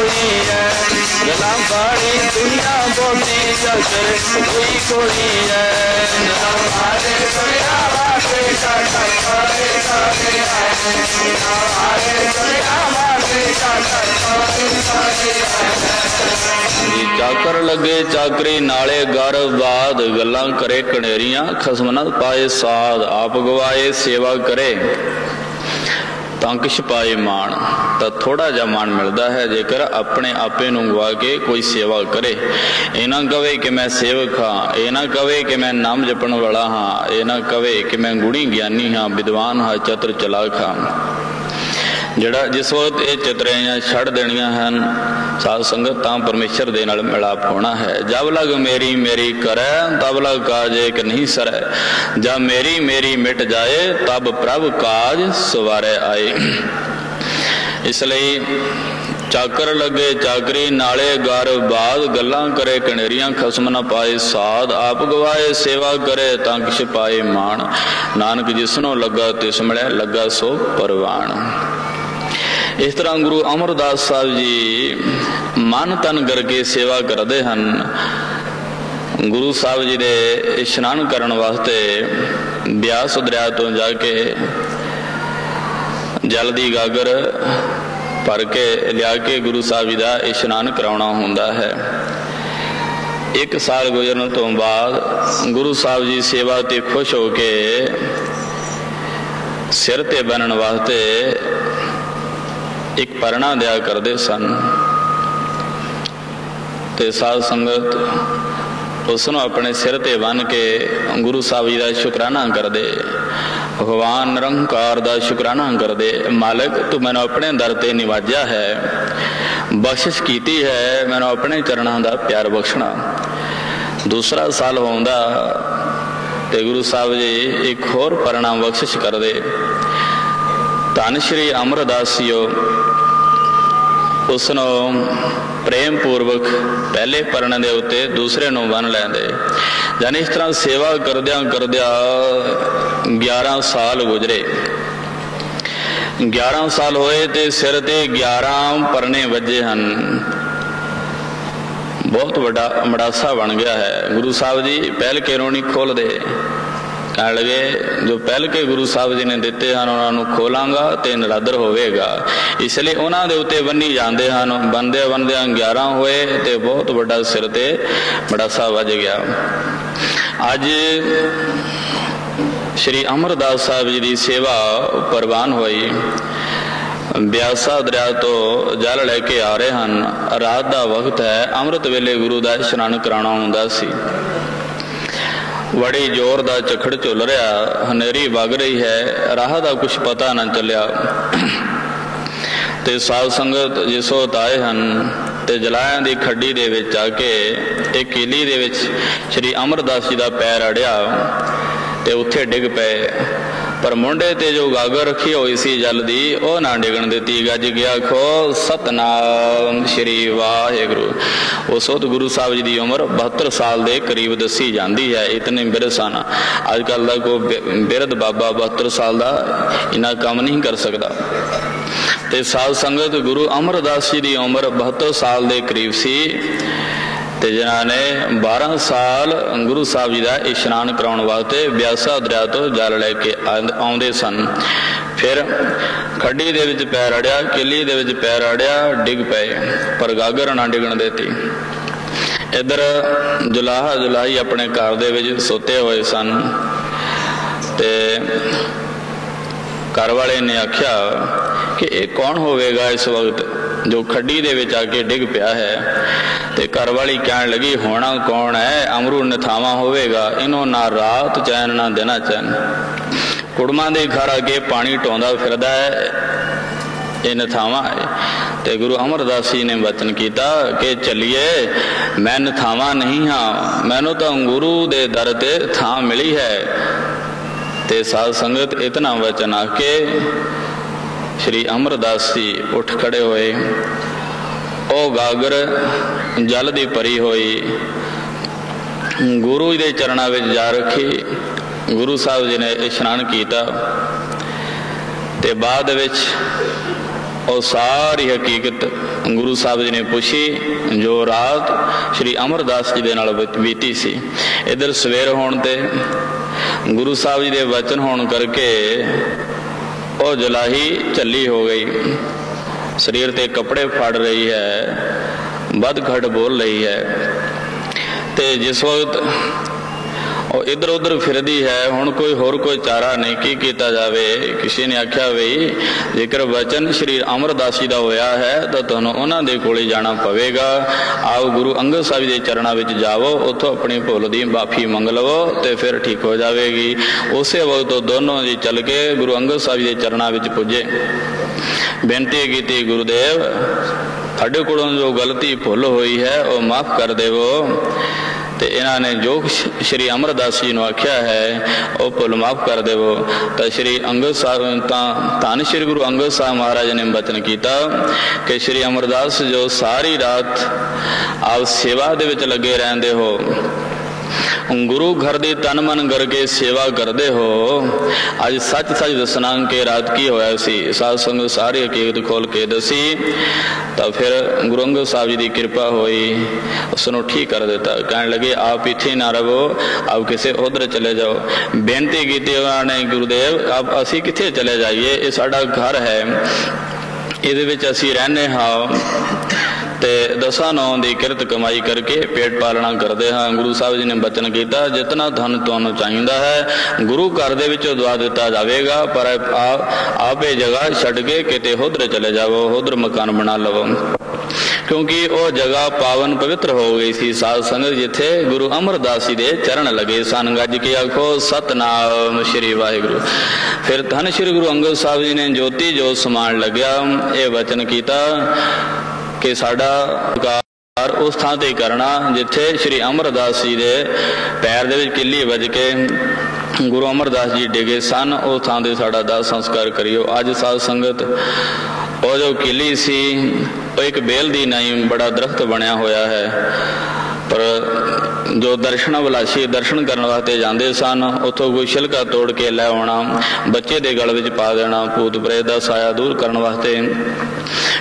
है, जला बाड़ी दुनिया बहुती चाकर कोई कोई है, जला बाड़ी दुनिया बहुती चाकर कोई कोई है, जला बाड़ी दुनिया बहुती चाकर कोई कोई है। चाकर लगे चाकरी नाले गर बाद गल्लां करे कनेरियां खसम न पाए साध आप गवाए सेवा करे ਤਾਂ ਕਿਛ ਪਾਏ ਮਾਣ। ਤਾਂ ਥੋੜਾ ਜਿਹਾ ਮਾਣ ਮਿਲਦਾ ਹੈ ਜੇਕਰ ਆਪਣੇ ਆਪੇ ਨੂੰ ਗਵਾ ਕੇ ਕੋਈ ਸੇਵਾ ਕਰੇ। ਇਹ ਨਾ ਕਵੇ ਕਿ ਮੈਂ ਸੇਵਕ ਹਾਂ, ਇਹ ਨਾ ਕਵੇ ਕਿ ਮੈਂ ਨਾਮ ਜਪਣ ਵਾਲਾ ਹਾਂ, ਇਹ ਨਾ ਕਵੇ ਕਿ ਮੈਂ ਗੁਣੀ ਗਿਆਨੀ ਹਾਂ, ਵਿਦਵਾਨ ਹਾਂ, ਚਤੁਰ ਚਲਾਕ ਹਾਂ। ਜਿਹੜਾ ਜਿਸ ਵਕਤ ਇਹ ਚਤੁਰਾਈਆਂ ਛੱਡ ਦੇਣੀਆਂ ਹਨ ਸਾਧ ਸੰਗਤ ਤਾਂ ਪਰਮੇਸ਼ਰ ਦੇ ਨਾਲ ਮਿਲਾਪ ਹੋਣਾ ਹੈ। ਜਬ ਲਗ ਮੇਰੀ ਮੇਰੀ ਕਰੈ ਤਬ ਲਗ ਕਾਜ ਏਕ ਨਹੀਂ ਸਰੈ, ਜਬ ਮੇਰੀ ਮੇਰੀ ਮਿਟ ਜਾਏ ਤਬ ਪ੍ਰਭ ਕਾਜ ਸਵਾਰੇ ਆਏ। ਇਸ ਲਈ ਚਾਕਰ ਲੱਗੇ ਚਾਕਰੀ ਨਾਲੇ ਗਰ ਬਾਦ ਗੱਲਾਂ ਕਰੇ ਕਨੇਰੀਆਂ ਖਸਮ ਨਾ ਪਾਏ ਸਾਧ ਆਪ ਗਵਾਏ ਸੇਵਾ ਕਰੇ ਤਾਂ ਕਿਛ ਪਾਏ ਮਾਣ। ਨਾਨਕ ਜਿਸਨੋਂ ਲੱਗਾ ਤਿਸ ਮਿਲਿਆ ਲੱਗਾ ਸੋ ਪਰਵਾਣ। ਇਸ ਤਰ੍ਹਾਂ ਗੁਰੂ ਅਮਰਦਾਸ ਸਾਹਿਬ ਜੀ ਮਨ ਤਨ ਕਰਕੇ ਸੇਵਾ ਕਰਦੇ ਹਨ। ਗੁਰੂ ਸਾਹਿਬ ਜੀ ਦੇ ਇਸ਼ਨਾਨ ਕਰਨ ਵਾਸਤੇ ਬਿਆਸ ਦਰਿਆ ਤੋਂ ਜਾ ਕੇ ਜਲ ਦੀ ਗਾਗਰ ਭਰ ਕੇ ਲਿਆ ਕੇ ਗੁਰੂ ਸਾਹਿਬ ਜੀ ਦਾ ਇਸ਼ਨਾਨ ਕਰਾਉਣਾ ਹੁੰਦਾ ਹੈ। 1 ਸਾਲ ਗੁਜ਼ਰਨ ਤੋਂ ਬਾਅਦ ਗੁਰੂ ਸਾਹਿਬ ਜੀ ਸੇਵਾ ਤੇ ਖੁਸ਼ ਹੋ ਕੇ ਸਿਰ ਤੇ ਬੰਨਣ ਵਾਸਤੇ ਇੱਕ ਪਰਣਾ ਦਿਆ ਕਰਦੇ ਸਨ ਤੇ ਸਾਧ ਸੰਗਤ ਉਸ ਨੂੰ ਆਪਣੇ ਸਿਰ ਤੇ ਬੰਨ ਕੇ ਗੁਰੂ ਸਾਹਿਬ ਜੀ ਦਾ ਸ਼ੁਕਰਾਨਾ ਕਰਦੇ। ਭਗਵਾਨ ਨਿਰੰਕਾਰ ਦਾ ਸ਼ੁਕਰਾਨਾ ਕਰਦੇ, ਮਾਲਕ ਤੂੰ ਮੈਨੂੰ ਆਪਣੇ ਦਰ ਤੇ ਨਿਵਾਜਿਆ ਹੈ, ਬਖਸ਼ਿਸ਼ ਕੀਤੀ ਹੈ, ਮੈਨੂੰ ਆਪਣੇ ਚਰਨਾਂ ਦਾ ਪਿਆਰ ਬਖਸ਼ਣਾ। ਦੂਸਰਾ ਸਾਲ ਹੁੰਦਾ ਤੇ ਗੁਰੂ ਸਾਹਿਬ ਜੀ ਇੱਕ ਹੋਰ ਪਰਣਾ ਬਖਸ਼ਿਸ਼ ਕਰਦੇ। ਧੰਨ ਸ਼੍ਰੀ ਅਮਰਦਾਸ ਜੀਓ ਉਸ ਨੂੰ ਪ੍ਰੇਮ ਪੂਰਵਕ ਪਹਿਲੇ ਪਰਣੇ ਦੇ ਉੱਤੇ ਦੂਸਰੇ ਨੂੰ ਬੰਨ ਲੈਂਦੇ। ਜਾਨੀ ਇਸ ਤਰ੍ਹਾਂ ਸੇਵਾ ਕਰਦਿਆਂ ਕਰਦਿਆਂ 11 ਸਾਲ ਗੁਜ਼ਰੇ। 11 ਸਾਲ ਹੋਏ ਤੇ ਸਿਰ ਤੇ 11 ਪਰਨੇ ਵੱਜੇ ਹਨ। ਬਹੁਤ ਵੱਡਾ ਮੜਾਸਾ ਬਣ ਗਿਆ ਹੈ। ਗੁਰੂ ਸਾਹਿਬ ਜੀ ਪਹਿਲ ਕੇ ਰੋਣੀ ਖੋਲਦੇ, ਕਹਿਣ ਲੱਗੇ ਜੋ ਪਹਿਲ ਕੇ ਗੁਰੂ ਸਾਹਿਬ ਜੀ ਨੇ ਦਿੱਤੇ ਹਨ ਉਹਨਾਂ ਨੂੰ ਖੋਲਾਂਗਾ ਤੇ ਨਿਰਾਦਰ ਹੋਵੇਗਾ। ਇਸ ਲਈ ਉਹਨਾਂ ਦੇ ਉੱਤੇ ਬੰਨੀ ਜਾਂਦੇ ਹਨ। ਬੰਦਿਆਂ ਬੰਦਿਆਂ 11 ਹੋਏ ਤੇ ਬਹੁਤ ਵੱਡਾ ਸਿਰ ਤੇ ਮੜਾਸਾ ਵੱਜ ਗਿਆ। ਅੱਜ ਸ਼੍ਰੀ ਅਮਰਦਾਸ ਸਾਹਿਬ ਜੀ ਦੀ ਸੇਵਾ ਪ੍ਰਵਾਨ ਹੋਈ। ਬਿਆਸਾ ਦਰਿਆ ਤੋਂ ਜਲ ਲੈ ਕੇ ਆ ਰਹੇ ਹਨ। ਰਾਤ ਦਾ ਵਕਤ ਹੈ, ਅੰਮ੍ਰਿਤ ਵੇਲੇ ਗੁਰੂ ਦਾ ਇਸ਼ਨਾਨ ਕਰਾਉਣਾ ਹੁੰਦਾ ਸੀ। ਬੜੀ ਜ਼ੋਰ ਦਾ ਝੱਖੜ ਝੁੱਲ ਰਿਹਾ, ਹਨੇਰੀ ਵਗ ਰਹੀ ਹੈ, ਰਾਹ ਦਾ ਕੁਛ ਪਤਾ ਨਾ ਚੱਲਿਆ। ਤੇ ਸਾਧ ਸੰਗਤ ਜਿਸ ਵਕਤ ਆਏ ਹਨ ਤੇ ਜਲਾਇਆਂ ਦੀ ਖੱਡੀ ਦੇ ਵਿੱਚ ਆ ਕੇ ਇੱਕ ਕੀਲੀ ਦੇ ਵਿੱਚ ਸ਼੍ਰੀ ਅਮਰਦਾਸ ਜੀ ਦਾ ਪੈਰ ਅੜਿਆ ਤੇ ਉੱਥੇ ਡਿੱਗ ਪਏ। ਪਰ ਮੁੰਡੇ ਤੇ ਜੋ ਗਾਗਰ ਰੱਖੀ ਹੋਈ ਸੀ ਜਲ ਦੀ ਉਹ ਨਾ ਡਿੱਗਣ ਦਿੱਤੀ। ਗੱਜ ਗਿਆ ਖੋ ਸਤਨਾਮ ਸ਼੍ਰੀ ਵਾਹਿਗੁਰੂ। ਉਸ ਵਕਤ ਗੁਰੂ ਸਾਹਿਬ ਜੀ ਦੀ ਉਮਰ 72 ਸਾਲ ਦੇ ਕਰੀਬ ਦੱਸੀ ਜਾਂਦੀ ਹੈ। ਇਤਨੇ ਬਿਰਧ ਸਨ। ਅੱਜ ਕੱਲ੍ਹ ਦਾ ਕੋਈ ਬਿਰਧ ਬਾਬਾ 72 ਸਾਲ ਦਾ ਇੰਨਾ ਕੰਮ ਨਹੀਂ ਕਰ ਸਕਦਾ। ਤੇ ਸਾਧ ਸੰਗਤ ਗੁਰੂ ਅਮਰਦਾਸ ਜੀ ਦੀ ਉਮਰ 72 ਸਾਲ ਦੇ ਕਰੀਬ ਸੀ ਤੇ ਜਿਨ੍ਹਾਂ ਨੇ 12 ਸਾਲ ਗੁਰੂ ਸਾਹਿਬ ਜੀ ਦਾ ਇਸ਼ਨਾਨ ਕਰਾਉਣ ਵਾਸਤੇ ਬਿਆਸਾ ਦਰਿਆ ਤੋਂ ਜਲ ਲੈ ਕੇ ਆਉਂਦੇ ਸਨ। ਫਿਰ ਖੱਡੀ ਦੇ ਵਿੱਚ ਪੈਰ ਅੜਿਆ, ਕਿੱਲੀ ਦੇ ਵਿੱਚ ਪੈਰ ਅੜਿਆ, ਡਿੱਗ ਪਏ, ਪਰ ਗਾਗਰ ਨਾ ਡਿੱਗਣ ਦਿੱਤੀ। ਇੱਧਰ ਜੁਲਾਹਾ ਜੁਲਾਹੀ ਆਪਣੇ ਘਰ ਦੇ ਵਿੱਚ ਸੁੱਤੇ ਹੋਏ ਸਨ ਤੇ ਘਰ ਵਾਲੇ ਨੇ ਆਖਿਆ ਕਿ ਇਹ ਕੌਣ ਹੋਵੇਗਾ ਇਸ ਵਕਤ ਜੋ ਖੱਡੀ ਦੇ ਵਿੱਚ ਆ ਕੇ ਡਿੱਗ ਪਿਆ ਹੈ। ਤੇ ਘਰ ਵਾਲੀ ਕਹਿਣ ਲੱਗੀ, ਹੋਣਾ ਕੌਣ ਹੈ? ਅਮਰੂ ਨਥਾਵਾਂ ਹੋਵੇਗਾ, ਇਹਨੂੰ ਨਾ ਰਾਤ ਚੈਨ ਨਾ ਦਿਨ ਚੈਨ। ਕੁੜਮਾਂ ਦੇ ਘਰ ਅੱਗੇ ਪਾਣੀ ਢੋਂਦਾ ਫਿਰਦਾ ਹੈ, ਇਹ ਨਥਾਵਾਂ ਹੈ। ਤੇ ਗੁਰੂ ਅਮਰਦਾਸ ਜੀ ਨੇ ਵਚਨ ਕੀਤਾ ਕਿ ਚੱਲੀਏ, ਮੈਂ ਨਥਾਵਾਂ ਨਹੀਂ ਹਾਂ, ਮੈਨੂੰ ਤਾਂ ਗੁਰੂ ਦੇ ਦਰ ਤੇ ਥਾਂ ਮਿਲੀ ਹੈ। ਤੇ ਸਾਧ ਸੰਗਤ ਇਤਨਾ ਵਚਨ ਆ ਕੇ ਸ਼੍ਰੀ ਅਮਰਦਾਸ ਜੀ ਉੱਠ ਖੜੇ ਹੋਏ। ਉਹ ਗਾਗਰ ਜਲ ਦੀ ਭਰੀ ਹੋਈ ਗੁਰੂ ਦੇ ਚਰਨਾਂ ਵਿੱਚ ਜਾ ਰੱਖੀ। ਗੁਰੂ ਸਾਹਿਬ ਜੀ ਨੇ ਇਸ਼ਨਾਨ ਕੀਤਾ ਤੇ ਬਾਅਦ ਵਿੱਚ ਉਹ ਸਾਰੀ ਹਕੀਕਤ ਗੁਰੂ ਸਾਹਿਬ ਜੀ ਨੇ ਪੁੱਛੀ ਜੋ ਰਾਤ ਸ਼੍ਰੀ ਅਮਰਦਾਸ ਜੀ ਦੇ ਨਾਲ ਬੀਤੀ ਸੀ। ਇੱਧਰ ਸਵੇਰ ਹੋਣ ਤੇ ਗੁਰੂ ਸਾਹਿਬ ਜੀ ਦੇ ਵਚਨ ਹੋਣ ਕਰਕੇ ਉਹ ਜੁਲਾਹੀ ਝੱਲੀ ਹੋ ਗਈ, ਸਰੀਰ ਤੇ ਕੱਪੜੇ ਫੜ ਰਹੀ ਹੈ, ਵੱਧ ਘੱਟ ਬੋਲ ਰਹੀ ਹੈ। ਤੇ ਜਿਸ ਵਕਤ ਉਹ ਇੱਧਰ ਉੱਧਰ ਫਿਰਦੀ ਹੈ, ਹੁਣ ਕੋਈ ਚਾਰਾ ਨਹੀਂ, ਕੀ ਕੀਤਾ ਜਾਵੇ। ਕਿਸੇ ਨੇ ਆਖਿਆ ਵੀ ਜੇਕਰ ਵਚਨ ਸ਼੍ਰੀ ਅਮਰਦਾਸ ਜੀ ਦਾ ਹੋਇਆ ਹੈ ਤਾਂ ਤੁਹਾਨੂੰ ਉਹਨਾਂ ਦੇ ਕੋਲੇ ਜਾਣਾ ਪਵੇਗਾ। ਆਓ ਗੁਰੂ ਅੰਗਦ ਸਾਹਿਬ ਦੇ ਚਰਨਾਂ ਵਿੱਚ ਜਾਵੋ, ਉੱਥੋਂ ਆਪਣੀ ਭੁੱਲ ਦੀ ਮਾਫੀ ਮੰਗ ਲਵੋ ਤੇ ਫਿਰ ਠੀਕ ਹੋ ਜਾਵੇਗੀ। ਉਸੇ ਵਕਤ ਉਹ ਦੋਨੋਂ ਜੀ ਚੱਲ ਕੇ ਗੁਰੂ ਅੰਗਦ ਸਾਹਿਬ ਦੇ ਚਰਨਾਂ ਵਿੱਚ ਪੁੱਜੇ। ਬੇਨਤੀ ਕੀਤੀ, ਗੁਰੂਦੇਵ ਤੁਹਾਡੇ ਕੋਲੋਂ ਜੋ ਗਲਤੀ ਭੁੱਲ ਹੋਈ ਹੈ ਉਹ ਮਾਫ ਕਰ ਦੇਵੋ। ਤੇ ਇਹਨਾਂ ਨੇ ਜੋ ਸ਼੍ਰੀ ਅਮਰਦਾਸ ਜੀ ਨੂੰ ਆਖਿਆ ਹੈ ਉਹ ਭੁੱਲ ਮਾਫ ਕਰ ਦੇਵੋ। ਤਾਂ ਸ਼੍ਰੀ ਅੰਗਦ ਸਾਹਿਬ ਤਾਂ ਧੰਨ ਸ਼੍ਰੀ ਗੁਰੂ ਅੰਗਦ ਸਾਹਿਬ ਮਹਾਰਾਜ ਨੇ ਬਚਨ ਕੀਤਾ ਕਿ ਸ਼੍ਰੀ ਅਮਰਦਾਸ ਜੋ ਸਾਰੀ ਰਾਤ ਆਪ ਸੇਵਾ ਦੇ ਵਿੱਚ ਲੱਗੇ ਰਹਿੰਦੇ ਹੋ, ਗੁਰੂ ਘਰ ਦੀ ਤਨ ਮਨ ਕਰਕੇ ਸੇਵਾ ਕਰਦੇ ਹੋ, ਅੱਜ ਸੱਚ ਸੱਚ ਦੱਸਣਾ ਕਿ ਰਾਤ ਕੀ ਹੋਇਆ ਸੀ। ਸਾਧ ਸੰਗਤ ਸਾਰੀ ਹਕੀਕਤ ਖੋਲ ਕੇ ਦੱਸੀ ਤਾਂ ਫਿਰ ਗੁਰੂ ਅੰਗਦ ਸਾਹਿਬ ਜੀ ਦੀ ਕਿਰਪਾ ਹੋਈ, ਉਸ ਨੂੰ ਠੀਕ ਕਰ ਦਿੱਤਾ। ਕਹਿਣ ਲੱਗੇ ਆਪ ਇੱਥੇ ਨਾ ਰਹੋ, ਆਪ ਕਿਸੇ ਉਧਰ ਚਲੇ ਜਾਓ। ਬੇਨਤੀ ਕੀਤੀ ਉਹਨਾਂ ਨੇ, ਗੁਰੂਦੇਵ ਆਪ ਅਸੀਂ ਕਿੱਥੇ ਚਲੇ ਜਾਈਏ, ਇਹ ਸਾਡਾ ਘਰ ਹੈ, ਇਹਦੇ ਵਿੱਚ ਅਸੀਂ ਰਹਿੰਦੇ ਹਾਂ ਤੇ ਦਸਾਂ ਨੌਂ ਦੀ ਕਿਰਤ ਕਮਾਈ ਕਰਕੇ ਪੇਟ ਪਾਲਣਾ ਕਰਦੇ ਹਾਂ। ਗੁਰੂ ਸਾਹਿਬ ਜੀ ਨੇ ਬਚਨ ਕੀਤਾ ਜਿਤਨਾ ਧਨ ਤੁਹਾਨੂੰ ਚਾਹੀਦਾ ਹੈ ਗੁਰੂ ਘਰ ਦੇ ਵਿੱਚੋਂ ਦਵਾ ਦਿੱਤਾ ਜਾਵੇਗਾ, ਪਰ ਆਪ ਇਹ ਜਗ੍ਹਾ ਛੱਡ ਕੇ ਕਿਤੇ ਉਧਰ ਚਲੇ ਜਾਵੋ, ਉਧਰ ਮਕਾਨ ਬਣਾ ਲਵੋ। ਕਿਉਂਕਿ ਉਹ ਜਗ੍ਹਾ ਪਾਵਨ ਪਵਿੱਤਰ ਹੋ ਗਈ ਸੀ ਸਾਧ ਸੰਗਤ, ਜਿੱਥੇ ਗੁਰੂ ਅਮਰਦਾਸ ਜੀ ਦੇ ਚਰਨ ਲੱਗੇ ਸਨ। ਗੱਜ ਕੇ ਆਖੋ ਸਤਨਾਮ ਸ਼੍ਰੀ ਵਾਹਿਗੁਰੂ। ਫਿਰ ਧੰਨ ਸ਼੍ਰੀ ਗੁਰੂ ਅੰਗਦ ਸਾਹਿਬ ਜੀ ਨੇ ਜੋਤੀ ਜੋਤ ਸਮਾਨ ਲੱਗਿਆ, ਇਹ ਵਚਨ ਕੀਤਾ ਕਿ ਸਾਡਾ ਕਾਰ ਉਸ ਥਾਂ ਤੇ ਕਰਨਾ ਜਿੱਥੇ ਸ਼੍ਰੀ ਅਮਰਦਾਸ ਜੀ ਦੇ ਪੈਰ ਦੇ ਵਿੱਚ ਕਿੱਲੀ ਵੱਜ ਕੇ ਗੁਰੂ ਅਮਰਦਾਸ ਜੀ ਡਿੱਗੇ ਸਨ, ਉਸ ਥਾਂ ਤੇ ਸਾਡਾ ਦਾਹ ਸੰਸਕਾਰ ਕਰਿਓ। ਅੱਜ ਸਾਧ ਸੰਗਤ ਉਹ ਜੋ ਕਿੱਲੀ ਸੀ ਉਹ ਇੱਕ ਬੇਲ ਦੀ ਨਹੀਂ ਬੜਾ ਦਰਖਤ ਬਣਿਆ ਹੋਇਆ ਹੈ, ਪਰ ਜੋ ਦਰਸ਼ਨ ਵਿਲਾਸੀ ਦਰਸ਼ਨ ਕਰਨ ਵਾਸਤੇ ਜਾਂਦੇ ਸਨ ਉੱਥੋਂ ਕੋਈ ਛਿਲਕਾ ਤੋੜ ਕੇ ਲੈ ਆਉਣਾ, ਬੱਚੇ ਦੇ ਗਲ ਵਿੱਚ ਪਾ ਦੇਣਾ ਭੂਤ ਪ੍ਰੇਤ ਦਾ ਸਾਇਆ ਦੂਰ ਕਰਨ ਵਾਸਤੇ।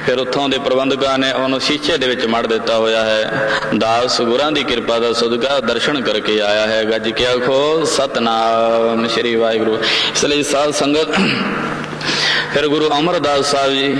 ਫਿਰ ਉੱਥੋਂ ਦੇ ਪ੍ਰਬੰਧਕਾਂ ਨੇ ਉਹਨੂੰ ਸ਼ੀਸ਼ੇ ਦੇ ਵਿੱਚ ਮੜ ਦਿੱਤਾ ਹੋਇਆ ਹੈ। ਦਾਸ ਗੁਰਾਂ ਦੀ ਕਿਰਪਾ ਦਾ ਸਦਕਾ ਦਰਸ਼ਨ ਕਰਕੇ ਆਇਆ ਹੈ। ਗੱਜ ਕੇ ਆਖੋ ਸਤਨਾਮ ਸ਼੍ਰੀ ਵਾਹਿਗੁਰੂ। ਇਸ ਲਈ ਸਾਧ ਸੰਗਤ ਫਿਰ ਗੁਰੂ ਅਮਰਦਾਸ ਸਾਹਿਬ ਜੀ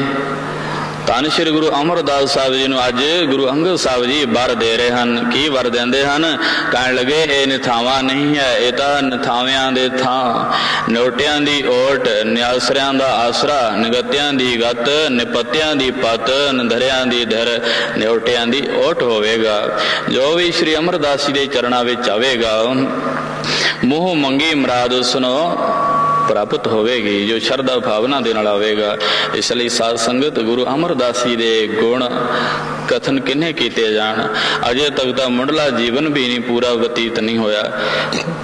ਧੰਨ ਸ਼੍ਰੀ ਗੁਰੂ ਅਮਰਦਾਸ ਸਾਹਿਬ ਜੀ ਨੂੰ ਅੱਜ ਗੁਰੂ ਅੰਗਦ ਸਾਹਿਬ ਜੀ ਵਰ ਦੇ ਰਹੇ ਹਨ। ਕੀ ਵਰ ਦਿੰਦੇ ਹਨ? ਕਹਿਣ ਲੱਗੇ ਇਹ ਨਿਥਾਵਾਂ ਨਹੀਂ ਹੈ, ਇਹ ਤਾਂ ਨਿਥਾਵਿਆਂ ਦੇ ਥਾਂ, ਨੋਟਿਆਂ ਦੀ ਓਟ, ਨਿਆਸਰਿਆਂ ਦਾ ਆਸਰਾ, ਨਿਗਤਿਆਂ ਦੀ ਗਤ, ਨਿਪਤਿਆਂ ਦੀ ਪਤ, ਨਿਧਰਿਆਂ ਦੀ ਧਰ, ਨਿਓਟਿਆਂ ਦੀ ਓਟ ਹੋਵੇਗਾ। ਜੋ ਵੀ ਸ਼੍ਰੀ ਅਮਰਦਾਸ ਜੀ ਦੇ ਚਰਨਾਂ ਵਿੱਚ ਆਵੇਗਾ ਮੂੰਹ ਮੰਗੀ ਮੁਰਾਦ ਉਸਨੂੰ ਪ੍ਰਾਪਤ ਹੋਵੇਗੀ, ਜੋ ਸ਼ਰਧਾ ਭਾਵਨਾ ਦੇ ਨਾਲ ਆਵੇਗਾ। ਇਸ ਲਈ ਸਾਧ ਸੰਗਤ ਗੁਰੂ ਅਮਰਦਾਸ ਜੀ ਦੇ ਗੁਣ ਕਥਨ ਕਿੰਨੇ ਕੀਤੇ ਜਾਣ। ਅਜੇ ਤੱਕ ਤਾਂ ਮੁੱਢਲਾ ਜੀਵਨ ਵੀ ਨਹੀਂ ਪੂਰਾ ਬਤੀਤ ਨਹੀਂ ਹੋਇਆ,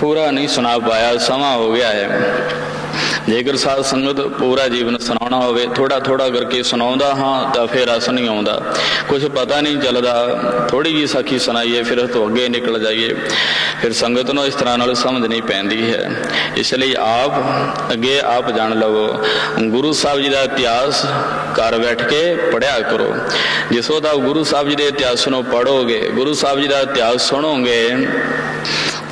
ਪੂਰਾ ਨਹੀਂ ਸੁਣਾ ਪਾਇਆ, ਸਮਾਂ ਹੋ ਗਿਆ ਹੈ। जेकर साध संगत पूरा जीवन सुनाना होवे, थोड़ा थोड़ा करके सुनाउंदा हाँ तो फिर रस नहीं आउंदा, कुछ पता नहीं चलता, थोड़ी जी साखी सुनाइए फिर तो अगे निकल जाइए, फिर संगत नूं इस तरह नाल समझ नहीं पैंदी है। इसलिए आप अगे आप जान लवो, गुरु साहब जी का इतिहास घर बैठ के पढ़िया करो। जिसों तक गुरु साहब जी के इतिहास नूं पढ़ोगे, गुरु साहब जी का इतिहास सुनोगे,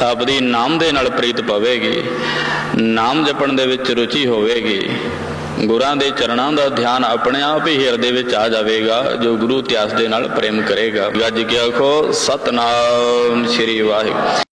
आपदी नाम दे नाल प्रीत पवेगी, नाम जपण दे विच रुचि होवेगी, गुरां दे चरणां दा ध्यान अपने आप ही हिरदे विच आ जावेगा, जो गुरु इतिहास दे नाल प्रेम करेगा। गज के आखो सतनाम श्री वाहिगुरू।